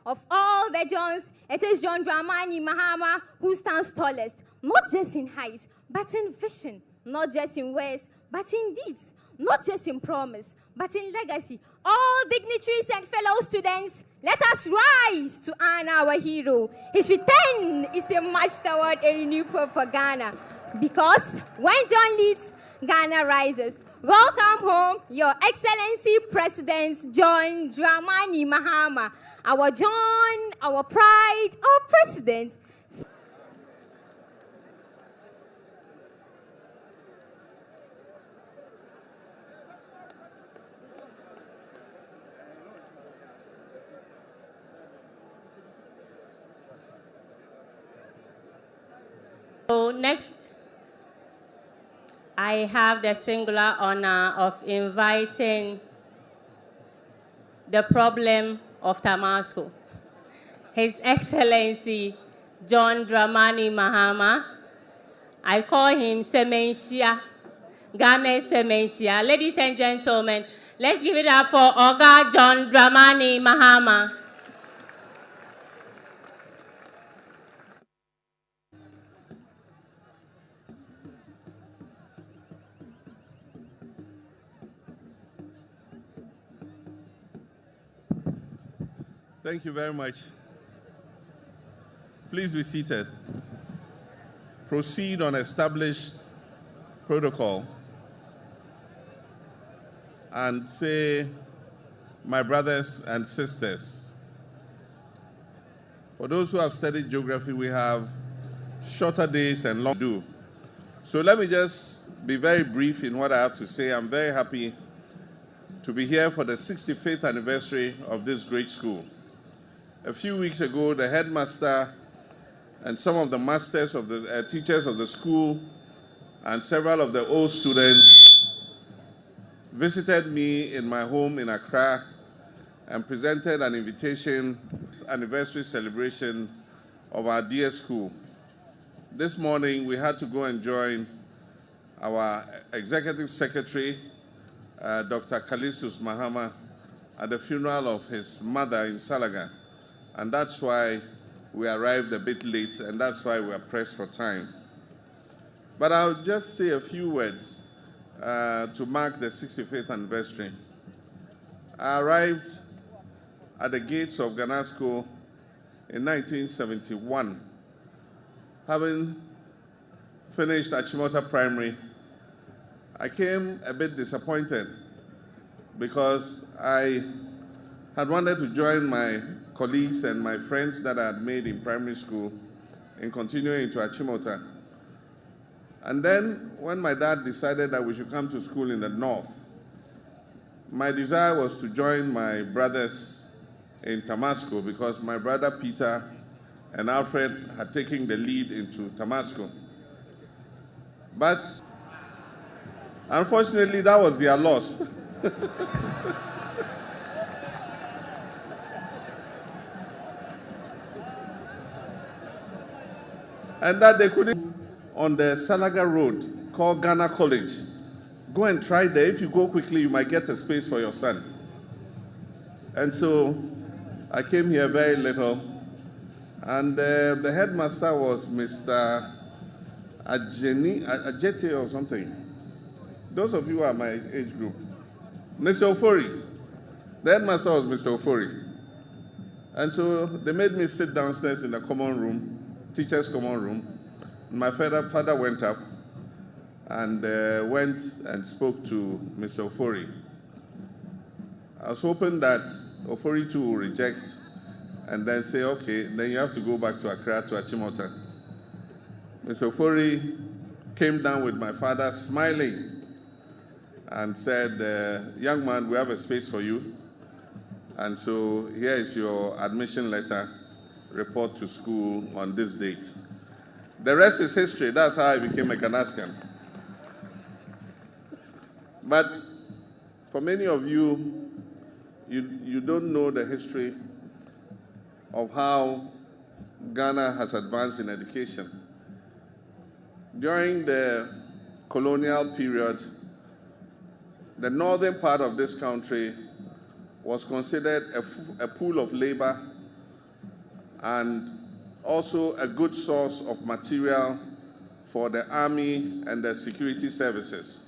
[SPEAKER 9] of all the Johns, it is John Dramani Mahama who stands tallest, not just in height, but in vision, not just in words, but in deeds, not just in promise, but in legacy. All dignitaries and fellow students, let us rise to honor our hero. His return is a march toward a renewed hope for Ghana, because when John leads, Ghana rises. Welcome home, Your Excellency President John Dramani Mahama, our John, our pride, our president.
[SPEAKER 3] So next, I have the singular honor of inviting the problem of Damascus, His Excellency John Dramani Mahama. I call him Semenshia, Ghana Semenshia. Ladies and gentlemen, let's give it up for Oga John Dramani Mahama.
[SPEAKER 10] Thank you very much. Please be seated. Proceed on established protocol and say, my brothers and sisters. For those who have studied geography, we have shorter days and long do. So let me just be very brief in what I have to say. I'm very happy to be here for the 65th anniversary of this great school. A few weeks ago, the headmaster and some of the masters of the teachers of the school and several of the old students visited me in my home in Accra and presented an invitation anniversary celebration of our dear school. This morning, we had to go and join our executive secretary, Dr. Kalistus Mahama, at the funeral of his mother in Salaga. And that's why we arrived a bit late, and that's why we are pressed for time. But I'll just say a few words to mark the 65th anniversary. I arrived at the gates of Ghanasco in 1971. Having finished Achimota Primary, I came a bit disappointed because I had wanted to join my colleagues and my friends that I had made in primary school in continuing into Achimota. And then when my dad decided that we should come to school in the north, my desire was to join my brothers in Tamasco because my brother Peter and Alfred had taken the lead into Tamasco. But unfortunately, that was their loss. And that they couldn't, on the Salaga Road, called Ghana College. Go and try there. If you go quickly, you might get a space for your son. And so I came here very little. And the headmaster was Mr. Ajete or something. Those of you who are my age group. Mr. Ofori. The headmaster was Mr. Ofori. And so they made me sit downstairs in the common room, teacher's common room. My father went up and went and spoke to Mr. Ofori. I was hoping that Ofori too will reject and then say, okay, then you have to go back to Accra, to Achimota. Mr. Ofori came down with my father smiling and said, young man, we have a space for you. And so here is your admission letter. Report to school on this date. The rest is history. That's how I became a Ghanascan. But for many of you, you don't know the history of how Ghana has advanced in education. During the colonial period, the northern part of this country was considered a pool of labor and also a good source of material for the army and the security services.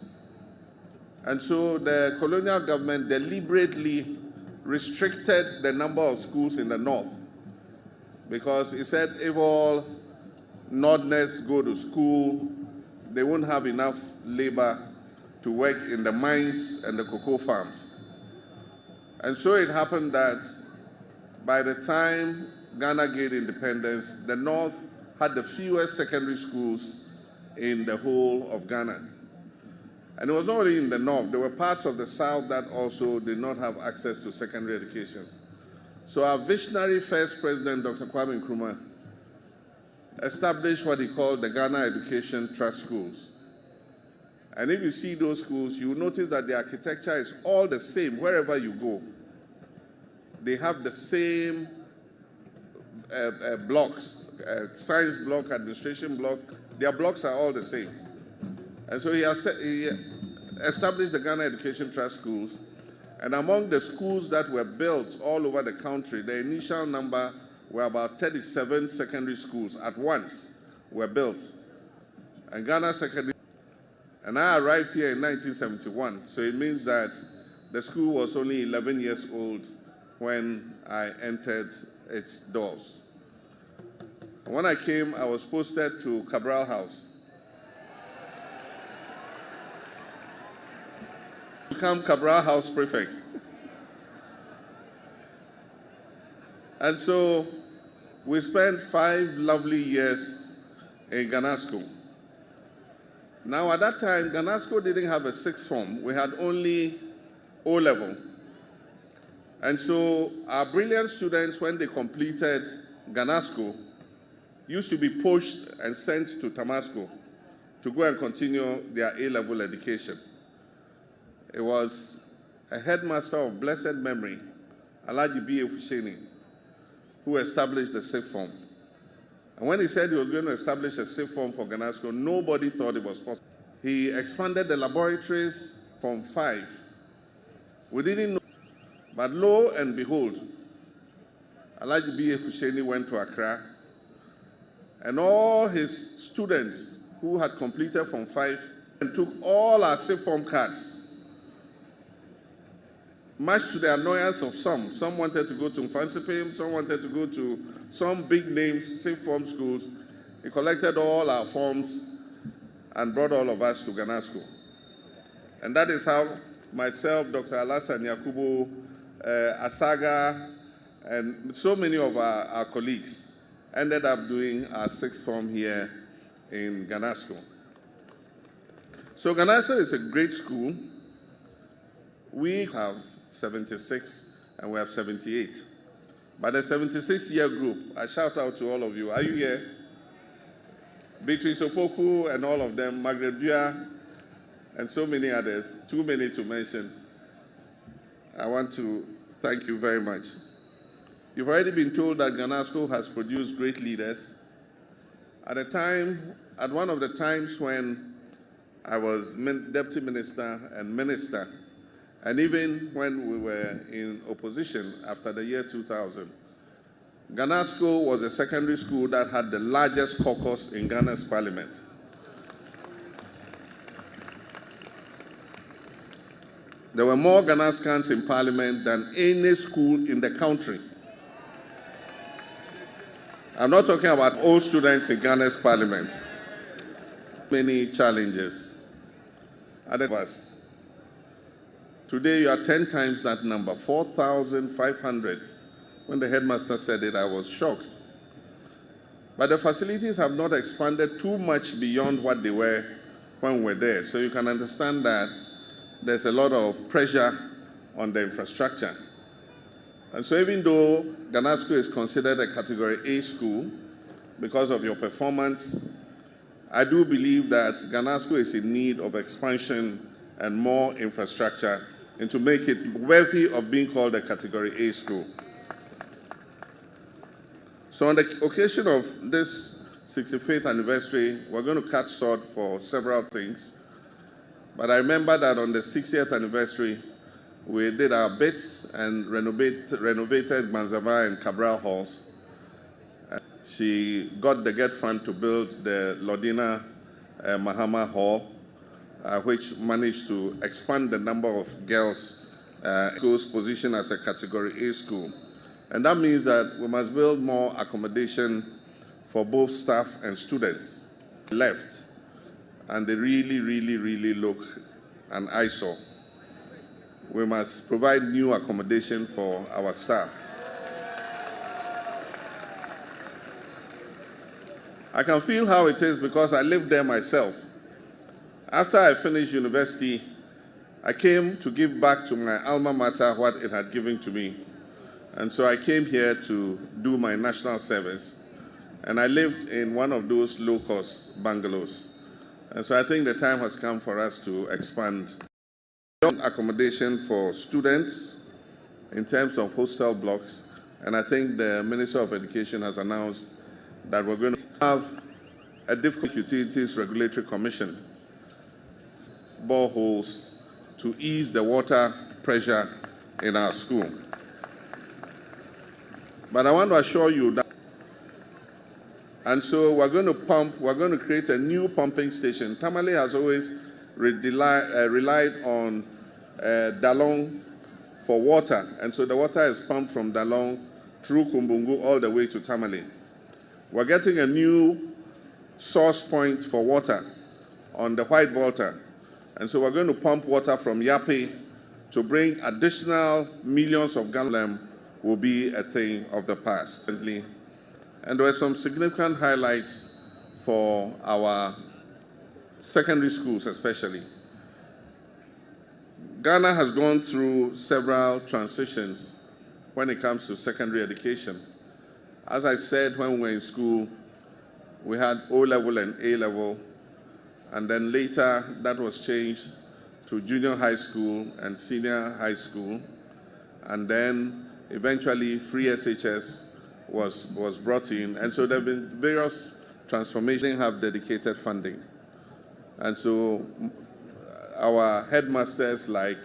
[SPEAKER 10] And so the colonial government deliberately restricted the number of schools in the north because it said if all northerners go to school, they won't have enough labor to work in the mines and the cocoa farms. And so it happened that by the time Ghana gained independence, the North had the fewest secondary schools in the whole of Ghana. And it was not only in the North, there were parts of the South that also did not have access to secondary education. So our visionary first president, Dr. Kwame Nkrumah, established what he called the Ghana Education Trust Schools. And if you see those schools, you will notice that the architecture is all the same wherever you go. They have the same blocks, science block, administration block. Their blocks are all the same. And so he established the Ghana Education Trust Schools. And among the schools that were built all over the country, the initial number were about 37 secondary schools at once were built. And Ghana Secondary, and I arrived here in 1971, so it means that the school was only 11 years old when I entered its doors. And when I came, I was posted to Cabral House. Become Cabral House prefect. And so we spent 5 lovely years in Ghanasco. Now, at that time, Ghanasco didn't have a sixth form. We had only O-level. And so our brilliant students, when they completed Ghanasco, used to be pushed and sent to TAMALE to go and continue their A-level education. It was a headmaster of blessed memory, Alhaji B. Fusheni, who established the sixth form. And when he said he was going to establish a sixth form for Ghanasco, nobody thought it was possible. He expanded the laboratories from 5. We didn't know, but lo and behold, Alhaji B. Fusheni went to Accra, and all his students who had completed from 5 and took all our sixth form cards, much to the annoyance of some. Some wanted to go to Mfansipim, some wanted to go to some big names, sixth form schools. He collected all our forms and brought all of us to Ghanasco. And that is how myself, Dr. Alassane Yakubu, Asaga, and so many of our colleagues ended up doing our sixth form here in Ghanasco. So Ghanasco is a great school. We have 76 and we have 78. But the 76-year group, I shout out to all of you. Are you here? Beatrice Opoku and all of them, Margaret Dua, and so many others, too many to mention. I want to thank you very much. You've already been told that Ghanasco has produced great leaders. At one of the times when I was deputy minister and minister, and even when we were in opposition after the year 2000, Ghanasco was a secondary school that had the largest caucus in Ghana's parliament. There were more Ghanascans in parliament than any school in the country. I'm not talking about old students in Ghana's parliament. Many challenges. Today, you are 10 times that number, 4,500. When the headmaster said it, I was shocked. But the facilities have not expanded too much beyond what they were when we were there. So you can understand that there's a lot of pressure on the infrastructure. And so even though Ghanasco is considered a Category A school because of your performance, I do believe that Ghanasco is in need of expansion and more infrastructure and to make it worthy of being called a Category A school. So on the occasion of this 65th anniversary, we're going to cut short for several things. But I remember that on the 60th anniversary, we did our bits and renovated Manzava and Cabral halls. She got the GET fund to build the Lodina Mahama Hall, which managed to expand the number of girls schools positioned as a Category A school. And that means that we must build more accommodation for both staff and students. Left, and they really, really, really look an eyesore. We must provide new accommodation for our staff. I can feel how it is because I lived there myself. After I finished university, I came to give back to my alma mater what it had given to me. And so I came here to do my national service. And I lived in one of those low-cost bungalows. And so I think the time has come for us to expand accommodation for students in terms of hostel blocks. And I think the Minister of Education has announced that we're going to have a difficult utilities regulatory commission, boreholes, to ease the water pressure in our school. But I want to assure you that, and so we're going to create a new pumping station. TAMALE has always relied on Dalong for water, and so the water is pumped from Dalong through Kumbungu all the way to TAMALE. We're getting a new source point for water on the White Volta, and so we're going to pump water from Yape to bring additional millions of gallons. Will be a thing of the past. And there were some significant highlights for our secondary schools especially. Ghana has gone through several transitions when it comes to secondary education. As I said, when we were in school, we had O-level and A-level, and then later that was changed to junior high school and senior high school, and then eventually free SHS was brought in, and so there have been various transformations have dedicated funding. And so our headmasters like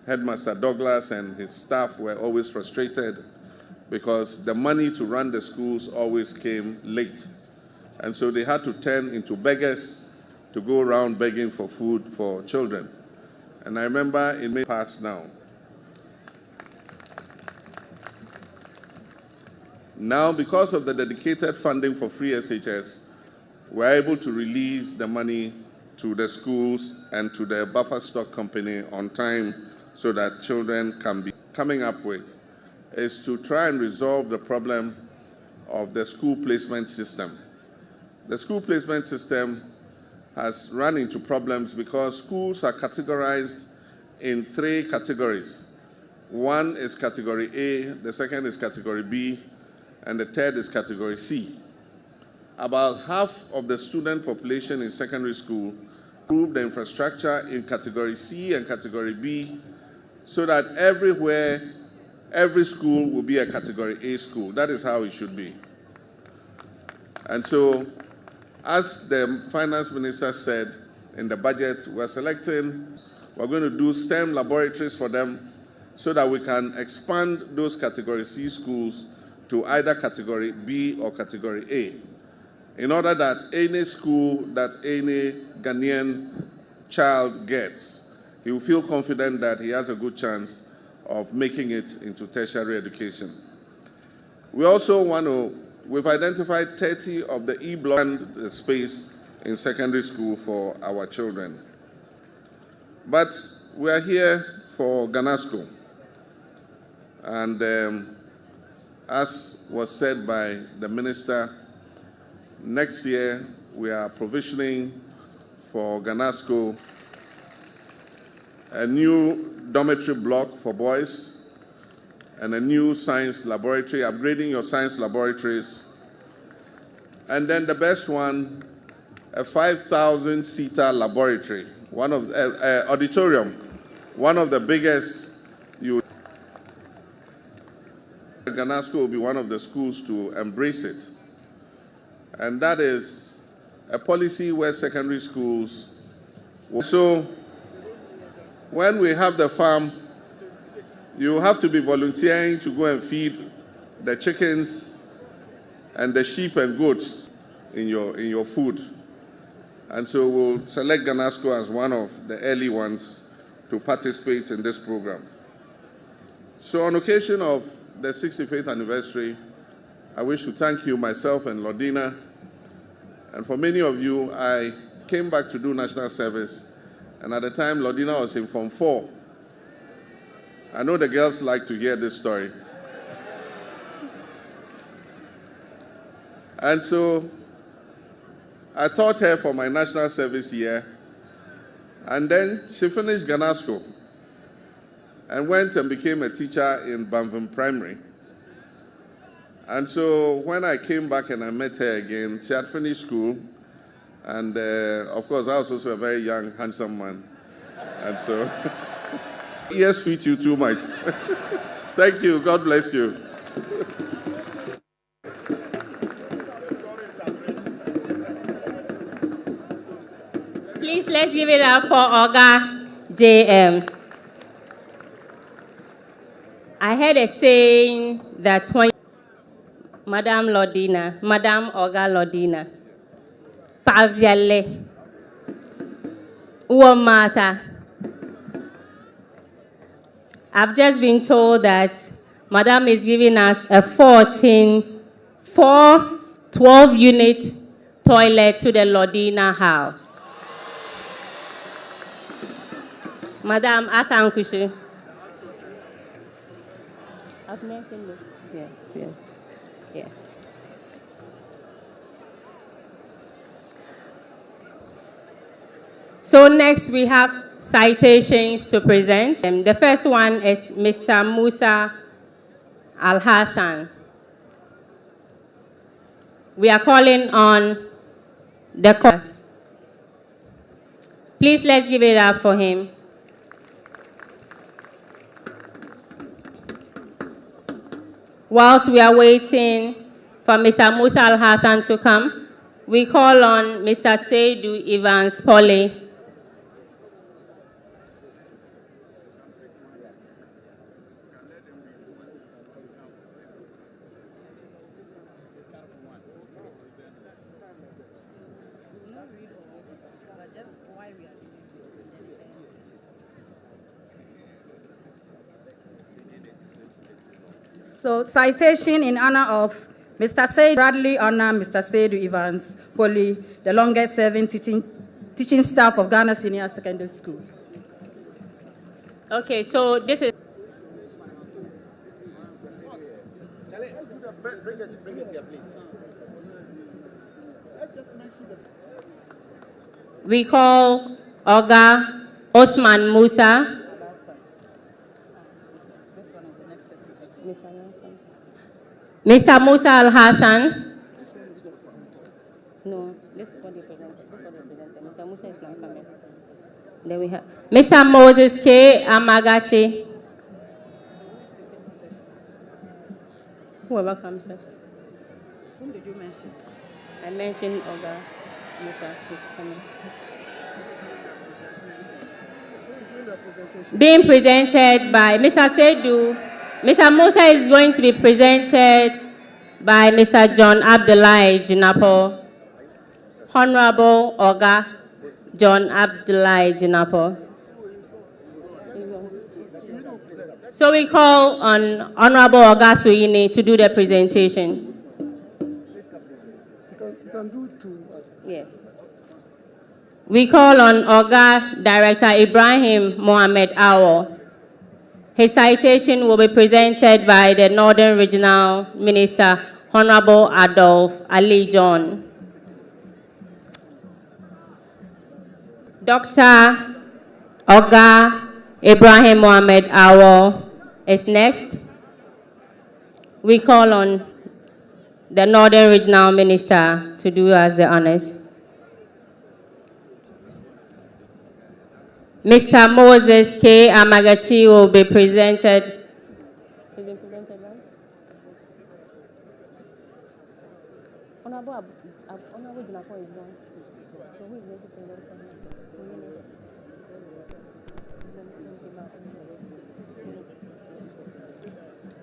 [SPEAKER 10] Headmaster Douglas and his staff were always frustrated because the money to run the schools always came late. And so they had to turn into beggars to go around begging for food for children. And I remember it may pass now. Now, because of the dedicated funding for free SHS, we're able to release the money to the schools and to the buffer stock company on time so that children can be coming up with is to try and resolve the problem of the school placement system. The school placement system has run into problems because schools are categorized in 3 categories. One is category A, the second is category B, and the third is category C. About half of the student population in secondary school improve the infrastructure in category C and category B so that everywhere, every school will be a category A school. That is how it should be. And so, as the finance minister said in the budget, we're going to do STEM laboratories for them so that we can expand those category C schools to either category B or category A, in order that any school that any Ghanaian child gets, he will feel confident that he has a good chance of making it into tertiary education. We also we've identified 30 of the E-block space in secondary school for our children. But we are here for Ghanasco. And as was said by the minister, next year we are provisioning for Ghanasco a new dormitory block for boys and a new science laboratory, upgrading your science laboratories. And then the best one, a 5,000-seater laboratory, auditorium, one of the biggest. Ghanasco will be one of the schools to embrace it. And that is a policy where secondary schools will. So when we have the farm, you have to be volunteering to go and feed the chickens and the sheep and goats in your food. And so we'll select Ghanasco as one of the early ones to participate in this program. So on occasion of the 65th anniversary, I wish to thank you, myself and Lordina. And for many of you, I came back to do national service, and at the time, Lordina was in Form 4. I know the girls like to hear this story. And so I taught her for my national service year, and then she finished Ghanasco and went and became a teacher in Banvin Primary. And so when I came back and I met her again, she had finished school. And of course, I was also a very young, handsome man. And so, ears fit you too much. Thank you. God bless you.
[SPEAKER 3] Please, let's give it up for Oga JM. I heard a saying that when Madame Oga Lodina, Paviale, Uomata. I've just been told that Madame is giving us a 12-unit toilet to the Lodina house. Madame Asankushi. I've mentioned it. Yes. So next we have citations to present. The first one is Mr. Musa Al-Hassan. We are calling on the chorus. Please, let's give it up for him. Whilst we are waiting for Mr. Musa Al-Hassan to come, we call on Mr. Seydou Evans Polly.
[SPEAKER 11] So, citation in honor of Mr. Seydou Bradley honor Mr. Seydou Evans Polly, the longest serving teaching staff of Ghana Senior Secondary School.
[SPEAKER 3] Okay, so this is...
[SPEAKER 2] Bring it here, please. Let's just mention the...
[SPEAKER 3] We call Oga Osman Musa. Mr. Musa Al-Hassan. No, this is what they present. Mr. Musa is not coming. Then we have Mr. Moses K. Amagachi. Whoever comes first.
[SPEAKER 11] Whom did you mention?
[SPEAKER 3] I mentioned Oga Musa. He's coming. Being presented by Mr. Seydou. Mr. Musa is going to be presented by Mr. John Abdullahi Jinapo. Honorable Oga John Abdullahi Jinapo. So we call on Honorable Oga Suini to do the presentation.
[SPEAKER 7] You can do two.
[SPEAKER 3] Yes. We call on Oga Director Ibrahim Mohamed Awo. His citation will be presented by the Northern Regional Minister, Honorable Adolf Ali John. Dr. Oga Ibrahim Mohamed Awo is next. We call on the Northern Regional Minister to do us the honors. Mr. Moses K. Amagachi will be presented. He's been presented, right? Honorable Jinapo is one. So who is making the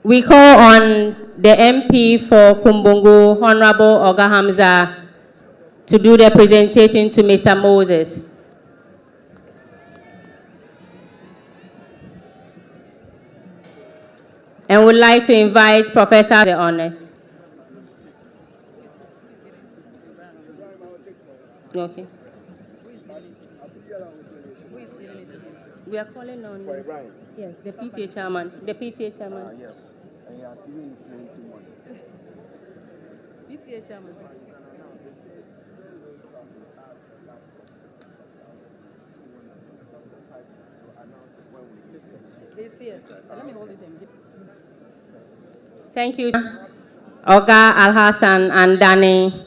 [SPEAKER 3] We call on the MP for Kumbungu, Honorable Oga Hamza, to do the presentation to Mr. Moses. And would like to invite Professor the honors. Okay. We are calling on...
[SPEAKER 2] For Ibrahim?
[SPEAKER 3] Yes, the PTA chairman. The PTA chairman.
[SPEAKER 2] Yes. And he has given you plenty money.
[SPEAKER 11] PTA chairman. This year. Let me hold it in.
[SPEAKER 3] Thank you. Oga Al-Hassan and Danny.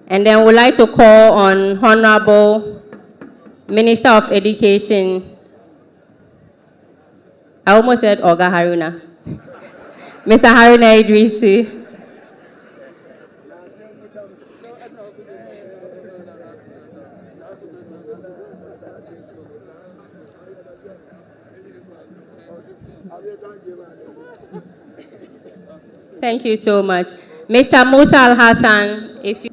[SPEAKER 3] And then we'd like to call on Honorable Minister of Education. I almost said Oga Haruna. Mr. Haruna Idrisi. Thank you so much. Mr. Musa Al-Hassan, if you...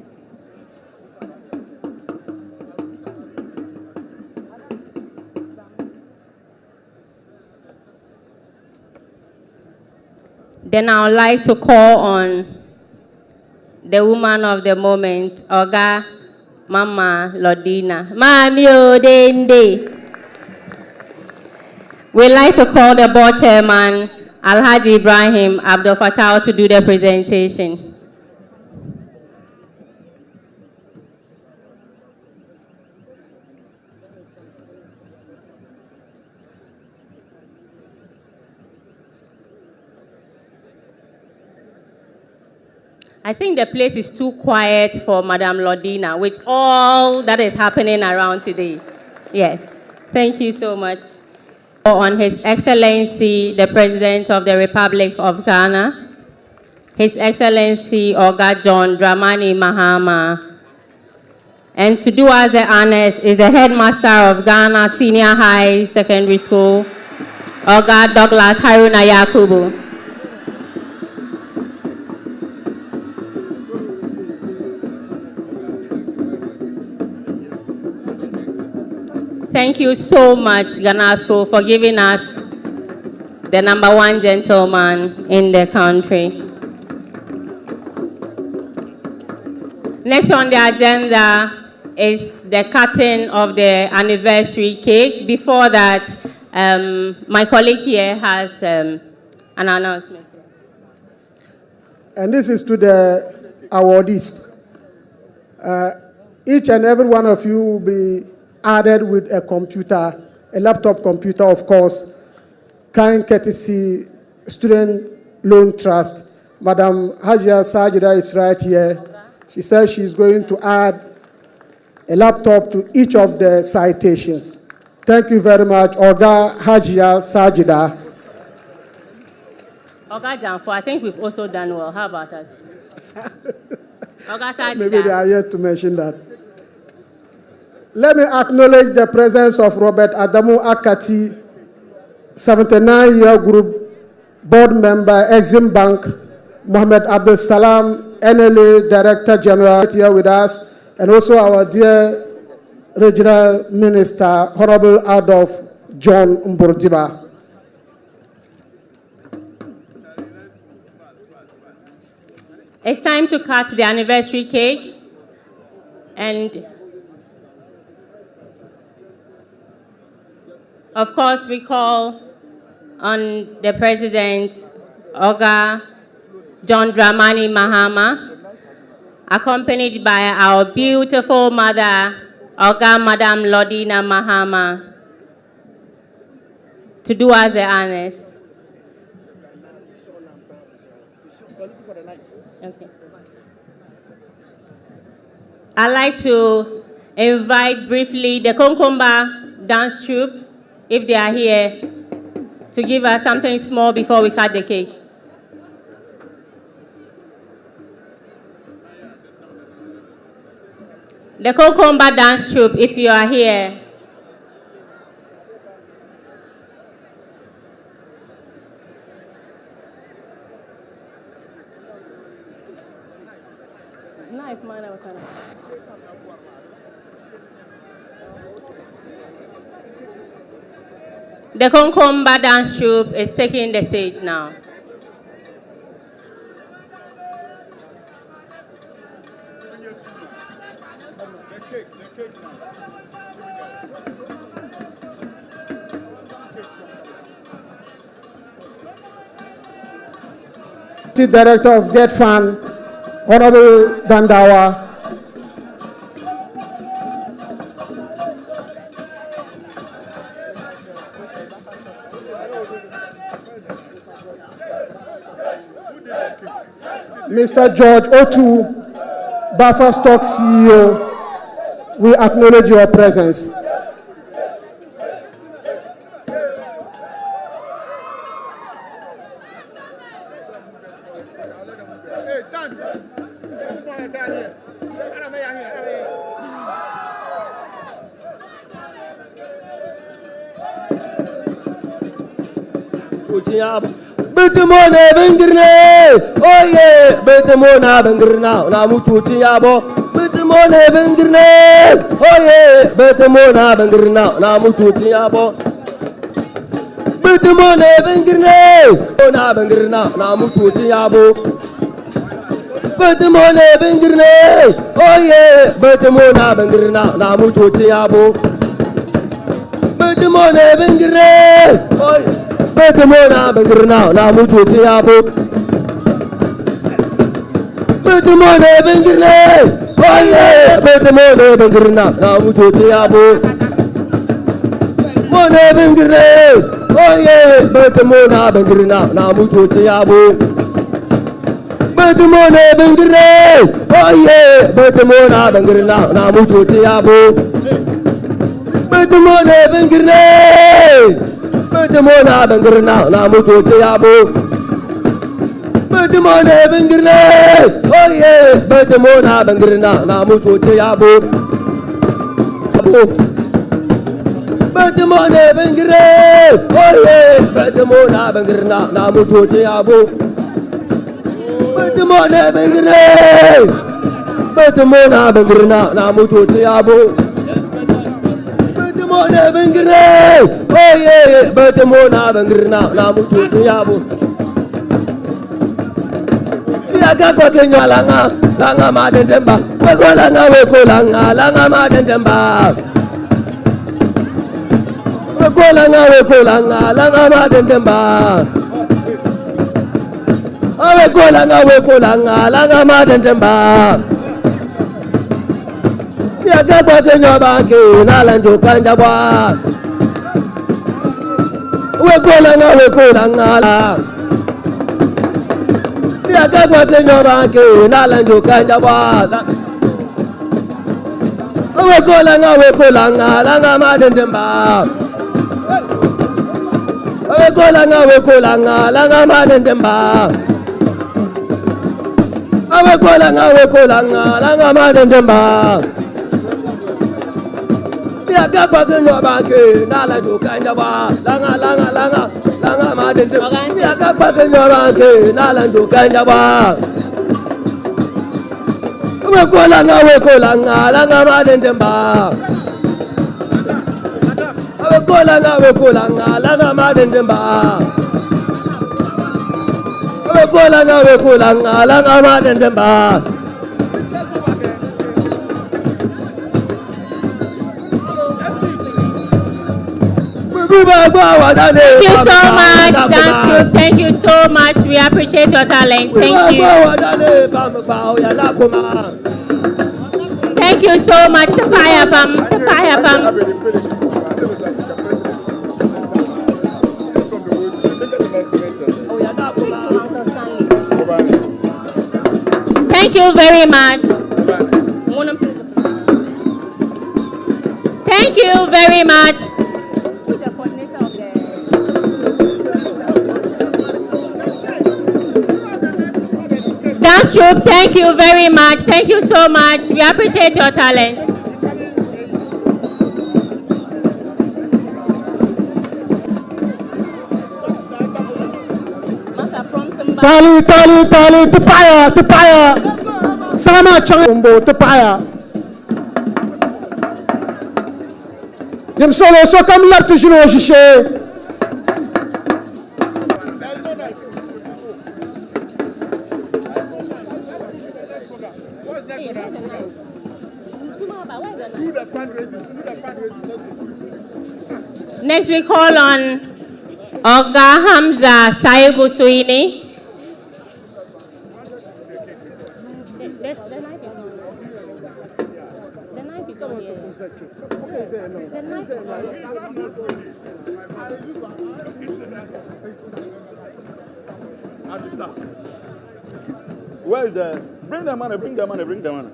[SPEAKER 3] Then I would like to call on the woman of the moment, Oga Mama Lodina. Mami Odende. We'd like to call the board chairman, Alhaji Ibrahim Abdul Fattah, to do the presentation. I think the place is too quiet for Madam Lodina with all that is happening around today. Yes, thank you so much. On His Excellency, the President of the Republic of Ghana, His Excellency Oga John Dramani Mahama. And to do us the honors is the Headmaster of Ghana Senior High Secondary School, Oga Douglas Haruna Yakubu. Thank you so much, Ghanasco, for giving us the #1 gentleman in the country. Next on the agenda is the cutting of the anniversary cake. Before that, my colleague here has an announcement.
[SPEAKER 7] And this is to the awardees. Each and every one of you will be added with a computer, a laptop computer, of course, kind courtesy Student Loan Trust. Madam Hajia Sajida is right here. She says she's going to add a laptop to each of the citations. Thank you very much, Oga Hajia Sajida.
[SPEAKER 3] Oga Janfo, I think we've also done well. How about us? Oga Sajida.
[SPEAKER 7] Maybe they are yet to mention that. Let me acknowledge the presence of Robert Adamu Akati, 79-year group board member, Exim Bank, Mohammed Abdul Salam, NLA Director General, here with us, and also our dear Regional Minister, Honorable Adolf John Mburdiba.
[SPEAKER 3] It's time to cut the anniversary cake, and of course, we call on the President, Oga John Dramani Mahama, accompanied by our beautiful mother, Oga Madam Lodina Mahama, to do us the honors. Okay. I'd like to invite briefly the Konkomba dance troupe, if they are here, to give us something small before we cut the cake. The Kokomba dance troupe, if you are here. The Konkomba dance troupe is taking the stage now.
[SPEAKER 7] Director of Get Fund, Honorable Dandawa. Mr. George Otu, Buffer Stock CEO, we acknowledge your presence.
[SPEAKER 12] Betemona bengirne, oh yeah, betemona bengirna, na mututi yabo. Betemona bengirne, oh yeah, betemona bengirna, na mututi yabo. Betemona bengirne, na bengirna, na mututi yabo. Betemona bengirne, oh yeah, betemona bengirna, na mututi yabo. Betemona bengirne, oh yeah. Betemona bengirna na mututi yabo. Betemona bengirne, oh yeah. Betemona bengirna na mututi yabo. Mona bengirne, oh yeah. Betemona bengirna na mututi yabo. Betemona bengirne, oh yeah. Betemona bengirna na mututi yabo. Betemona bengirne. Betemona bengirna na mututi yabo. Betemona bengirne, oh yeah. Betemona bengirna na mututi yabo. Betemona bengirne, oh yeah. Betemona bengirna na mututi yabo. Betemona bengirne, betemona bengirna na mututi yabo. Betemona bengirne, oh yeah, betemona bengirna na mututi yabo. Yaga kwa Kenya langa madendemba, weko langa madendemba. Weko langa madendemba. Weko langa madendemba. Yaga kwa Kenya banki nalanjo kanjabwa. Weko langa la. Yaga kwa Kenya banki nalanjo kanjabwa. Weko langa madendemba. Weko langa madendemba. Weko langa madendemba. Yaga kwa Kenya banki nalanjo kanjabwa. Langa madendemba. Yaga kwa Kenya banki nalanjo kanjabwa. Weko langa madendemba. Weko langa madendemba. Weko langa madendemba.
[SPEAKER 3] Thank you so much, dance group. Thank you so much. We appreciate your talent. Thank you. Thank you so much. The fire pump. Thank you very much. Thank you very much. Dance troupe, thank you very much. Thank you so much. We appreciate your talent.
[SPEAKER 7] Tali, tupaya. Sama changombo, tupaya. Yem solo so comme l'art toujours au chiché.
[SPEAKER 3] Next we call on Oga Hamza Saibu Suini.
[SPEAKER 13] Where is the? Bring the money, bring the money, bring the money.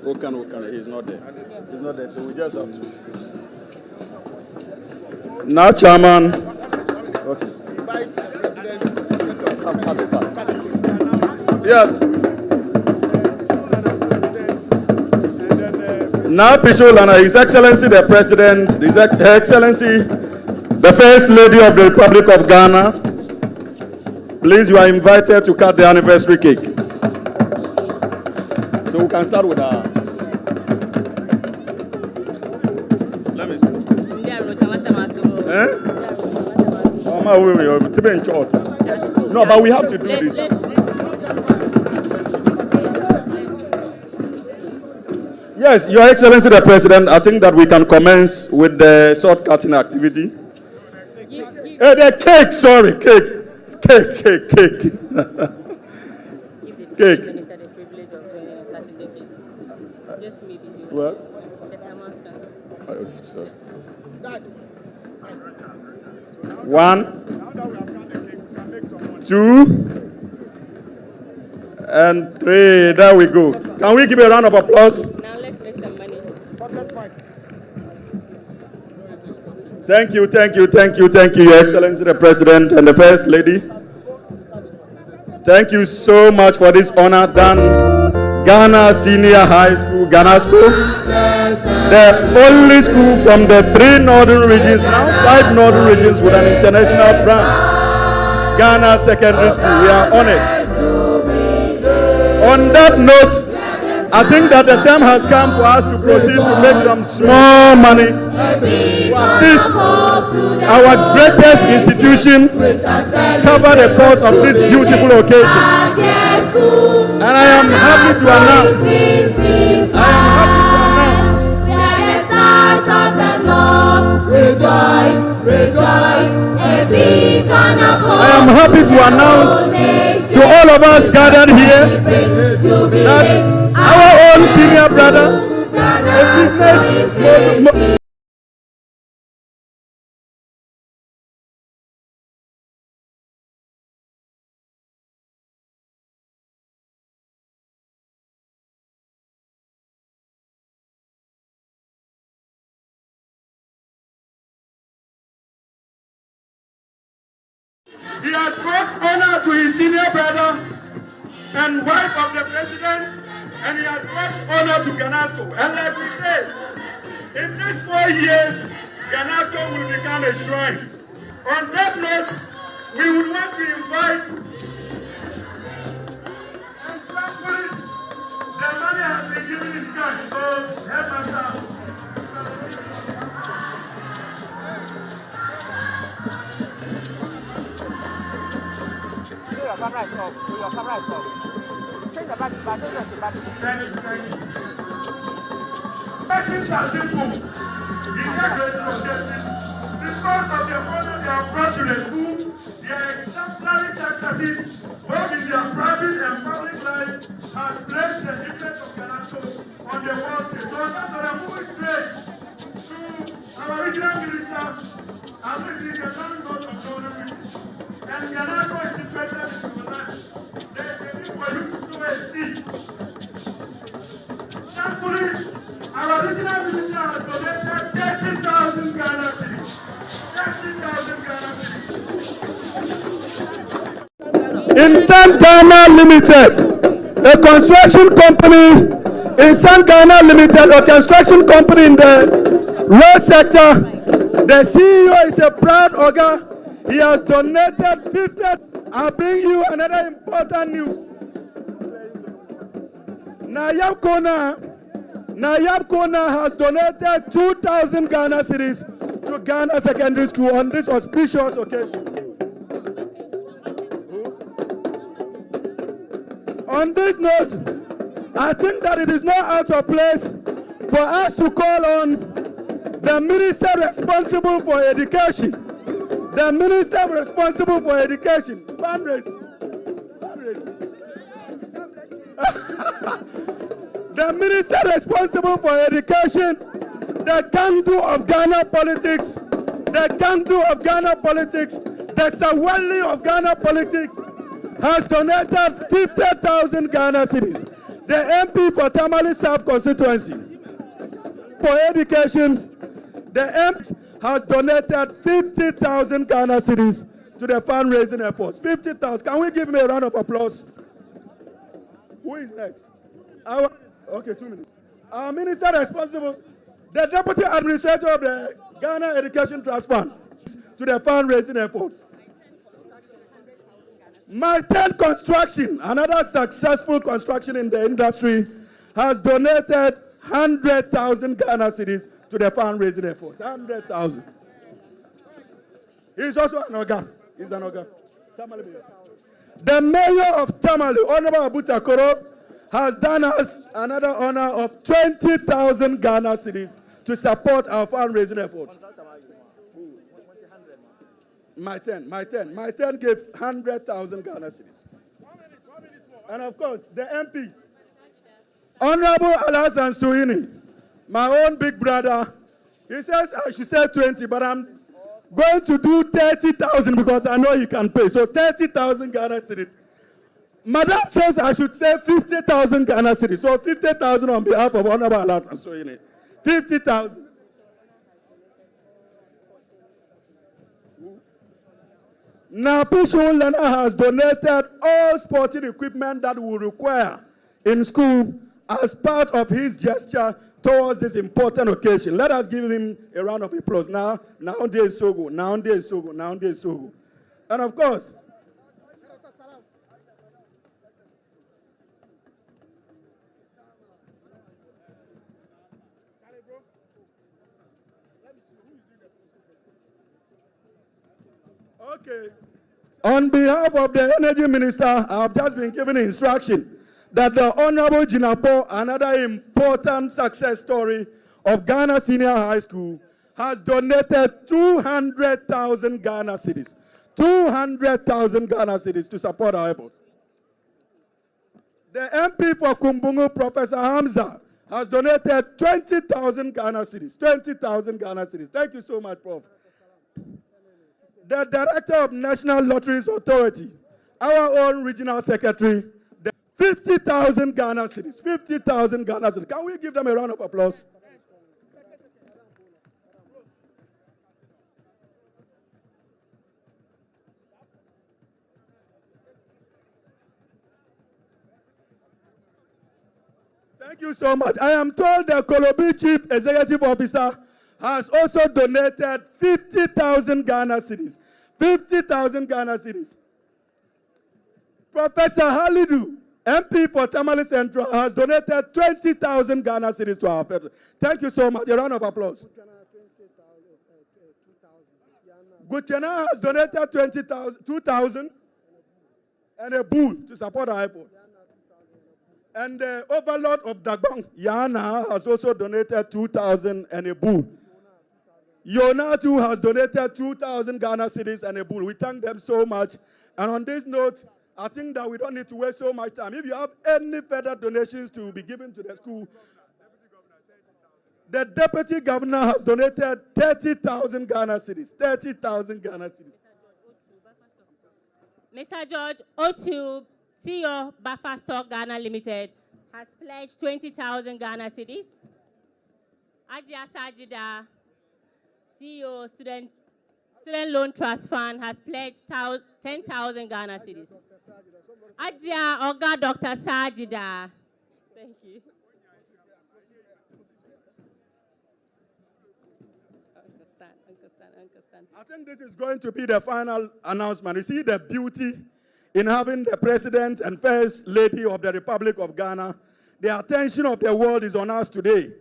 [SPEAKER 13] Okay, he's not there. He's not there, so we just have to. Now, Chairman. Okay. Yeah. Now, Pisholana, His Excellency the President, His Excellency the First Lady of the Republic of Ghana, please, you are invited to cut the anniversary cake. So we can start with our. Let me see. No, but we have to do this. Yes, Your Excellency the President, I think that we can commence with the sword cutting activity. The cake, sorry, cake. Cake. What? Sorry. 1, 2, and 3. There we go. Can we give a round of applause?
[SPEAKER 3] Now let's make some money.
[SPEAKER 13] Thank you, Your Excellency the President and the First Lady. Thank you so much for this honor done. Ghana Senior High School, Ghanasco, the only school from the 3 northern regions, now 5 northern regions with an international brand. Ghana Secondary School, we are honored. On that note, I think that the time has come for us to proceed to make some small money to assist our greatest institution cover the cost of this beautiful occasion. And I am happy to announce, I am happy to announce to all of us gathered here that our own senior brother, a business.
[SPEAKER 14] He has brought honor to his senior brother and wife of the president, and he has brought honor to Ghanasco. And like we said, in these 4 years, Ghanasco will become a shrine. On that note, we would want to invite, and thankfully, the money has been given in cash, so Headmaster.
[SPEAKER 15] Your camera is off. Your camera is off. Change the battery. Thank you.
[SPEAKER 14] Questions are simple. The objective. Because of the honor they have brought to the school, their exemplary successes, both in their private and public life, has placed the image of Ghanasco on the world stage. So that's what I'm moving straight to our regional minister, and this is the land of the British. And Ghanasco is situated in the land. There is a need for you to sow a seed. Thankfully, our regional minister has donated 30,000 Ghana cedis. 30,000 Ghana cedis.
[SPEAKER 13] In Sun Ghana Limited, a construction company, in Sun Ghana Limited, a construction company in the road sector, the CEO is a proud Oga. He has donated 50. I'll bring you another important news. Nayab Kona has donated 2,000 Ghana cedis to Ghana Secondary School on this auspicious occasion. On this note, I think that it is not out of place for us to call on the minister responsible for education. The minister responsible for education. Fundraising. The minister responsible for education, the Kandu of Ghana politics, the Kandu of Ghana politics, the Sawali of Ghana politics, has donated 50,000 Ghana cedis. The MP for Tamale South constituency for education, the MP has donated 50,000 Ghana cedis to the fundraising efforts. 50,000. Can we give him a round of applause? Who is next? Okay, 2 minutes. Our minister responsible, the deputy administrator of the Ghana Education Trust Fund, to the fundraising efforts. My 10 Construction, another successful construction in the industry, has donated 100,000 Ghana cedis to the fundraising efforts. 100,000. He's also an organ. He's an organ. The mayor of Tamale, Honorable Abutakoro, has done us another honor of 20,000 Ghana cedis to support our fundraising efforts. My 10 gave 100,000 Ghana cedis. And of course, the MPs. Honorable Alasan Suini, my own big brother, he says I should say 20, but I'm going to do 30,000 because I know he can pay. So 30,000 Ghana cedis. Madam says I should say 50,000 Ghana cedis. So 50,000 on behalf of Honorable Alasan Suini. 50,000. Napishu Lana has donated all sporting equipment that we require in school as part of his gesture towards this important occasion. Let us give him a round of applause. Now they is so good. Now they is so good. Now they is so good. And of course, okay. On behalf of the Energy Minister, I have just been given instruction that the Honorable Jinapo, another important success story of Ghana Senior High School, has donated 200,000 Ghana cedis. 200,000 Ghana cedis to support our efforts. The MP for Kumbungu, Professor Hamza, has donated 20,000 Ghana cedis. 20,000 Ghana cedis. Thank you so much, Prof. The Director of National Lotteries Authority, our own Regional Secretary, 50,000 Ghana cedis. 50,000 Ghana cedis. Can we give them a round of applause? Thank you so much. I am told the Kolobi Chief Executive Officer has also donated 50,000 Ghana cedis. 50,000 Ghana cedis. Professor Halidu, MP for Tamale Central, has donated 20,000 Ghana cedis to our federal. Thank you so much. A round of applause. Gutiana has donated 2,000 and a bull to support our effort. And the overlord of Dagbang, Yana, has also donated 2,000 and a bull. Yona too has donated 2,000 Ghana cedis and a bull. We thank them so much. And on this note, I think that we don't need to waste so much time. If you have any further donations to be given to the school, the Deputy Governor has donated 30,000 Ghana cedis. 30,000 Ghana cedis.
[SPEAKER 3] Mr. George Otu, CEO Buffer Stock Ghana Limited, has pledged 20,000 Ghana cedis. Ajia Sajida, CEO Student Loan Trust Fund, has pledged 10,000 Ghana cedis. Ajia Oga Dr. Sajida. Thank you.
[SPEAKER 13] I think this is going to be the final announcement. You see the beauty in having the President and First Lady of the Republic of Ghana. The attention of the world is on us today.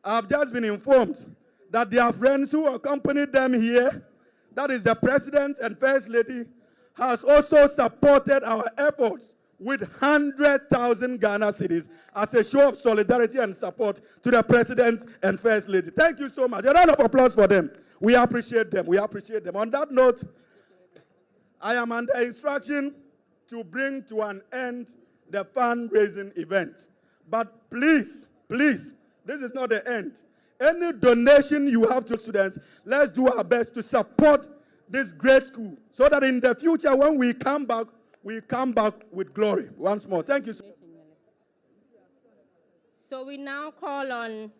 [SPEAKER 13] I've just been informed that their friends who accompanied them here, that is the President and First Lady, has also supported our efforts with 100,000 Ghana cedis as a show of solidarity and support to the President and First Lady. Thank you so much. A round of applause for them. We appreciate them. We appreciate them. On that note, I am under instruction to bring to an end the fundraising event. But please, this is not the end. Any donation you have to students, let's do our best to support this great school so that in the future when we come back, we come back with glory. Once more, thank you.
[SPEAKER 3] So we now call on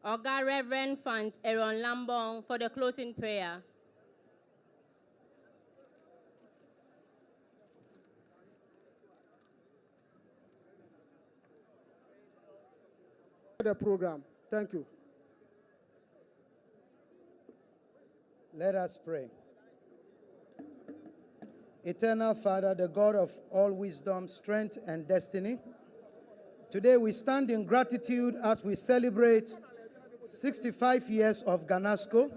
[SPEAKER 3] Oga Reverend Fant Aaron Lambong for the closing prayer.
[SPEAKER 7] The program. Thank you.
[SPEAKER 16] Let us pray. Eternal Father, the God of all wisdom, strength, and destiny, today we stand in gratitude as we celebrate 65 years of Ghanasco,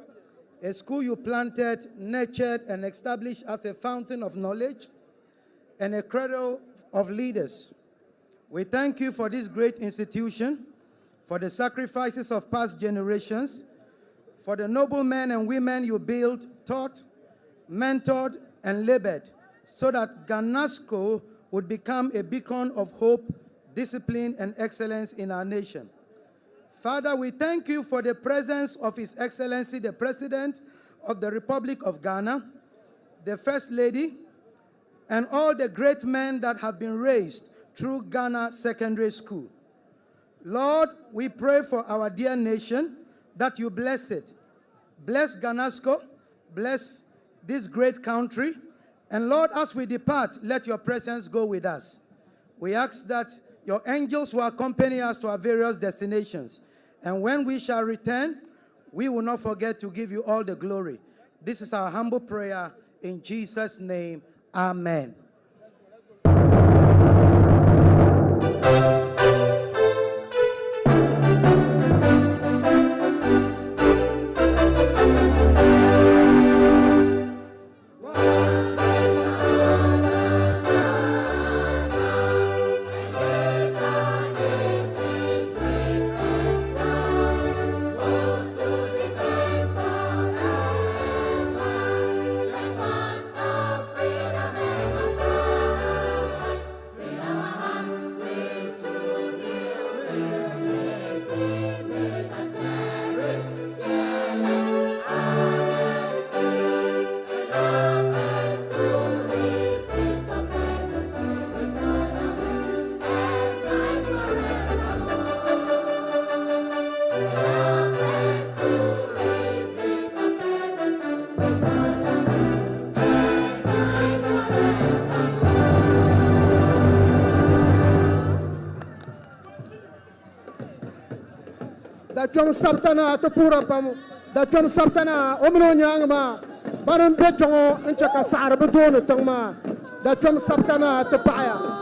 [SPEAKER 16] a school you planted, nurtured, and established as a fountain of knowledge and a cradle of leaders. We thank you for this great institution, for the sacrifices of past generations, for the noble men and women you built, taught, mentored, and labored, so that Ghanasco would become a beacon of hope, discipline, and excellence in our nation. Father, we thank you for the presence of His Excellency, the President of the Republic of Ghana, the First Lady, and all the great men that have been raised through Ghana Secondary School. Lord, we pray for our dear nation that you bless it. Bless Ghanasco, bless this great country, and Lord, as we depart, let your presence go with us. We ask that your angels will accompany us to our various destinations, and when we shall return, we will not forget to give you all the glory. This is our humble prayer in Jesus' name. Amen.
[SPEAKER 7] Dachong Saptana to Purapam, Dachong Saptana, Omno Nyangma, Baron Betongo, and Chakasar Badon Tongma, Dachong Saptana to Paya.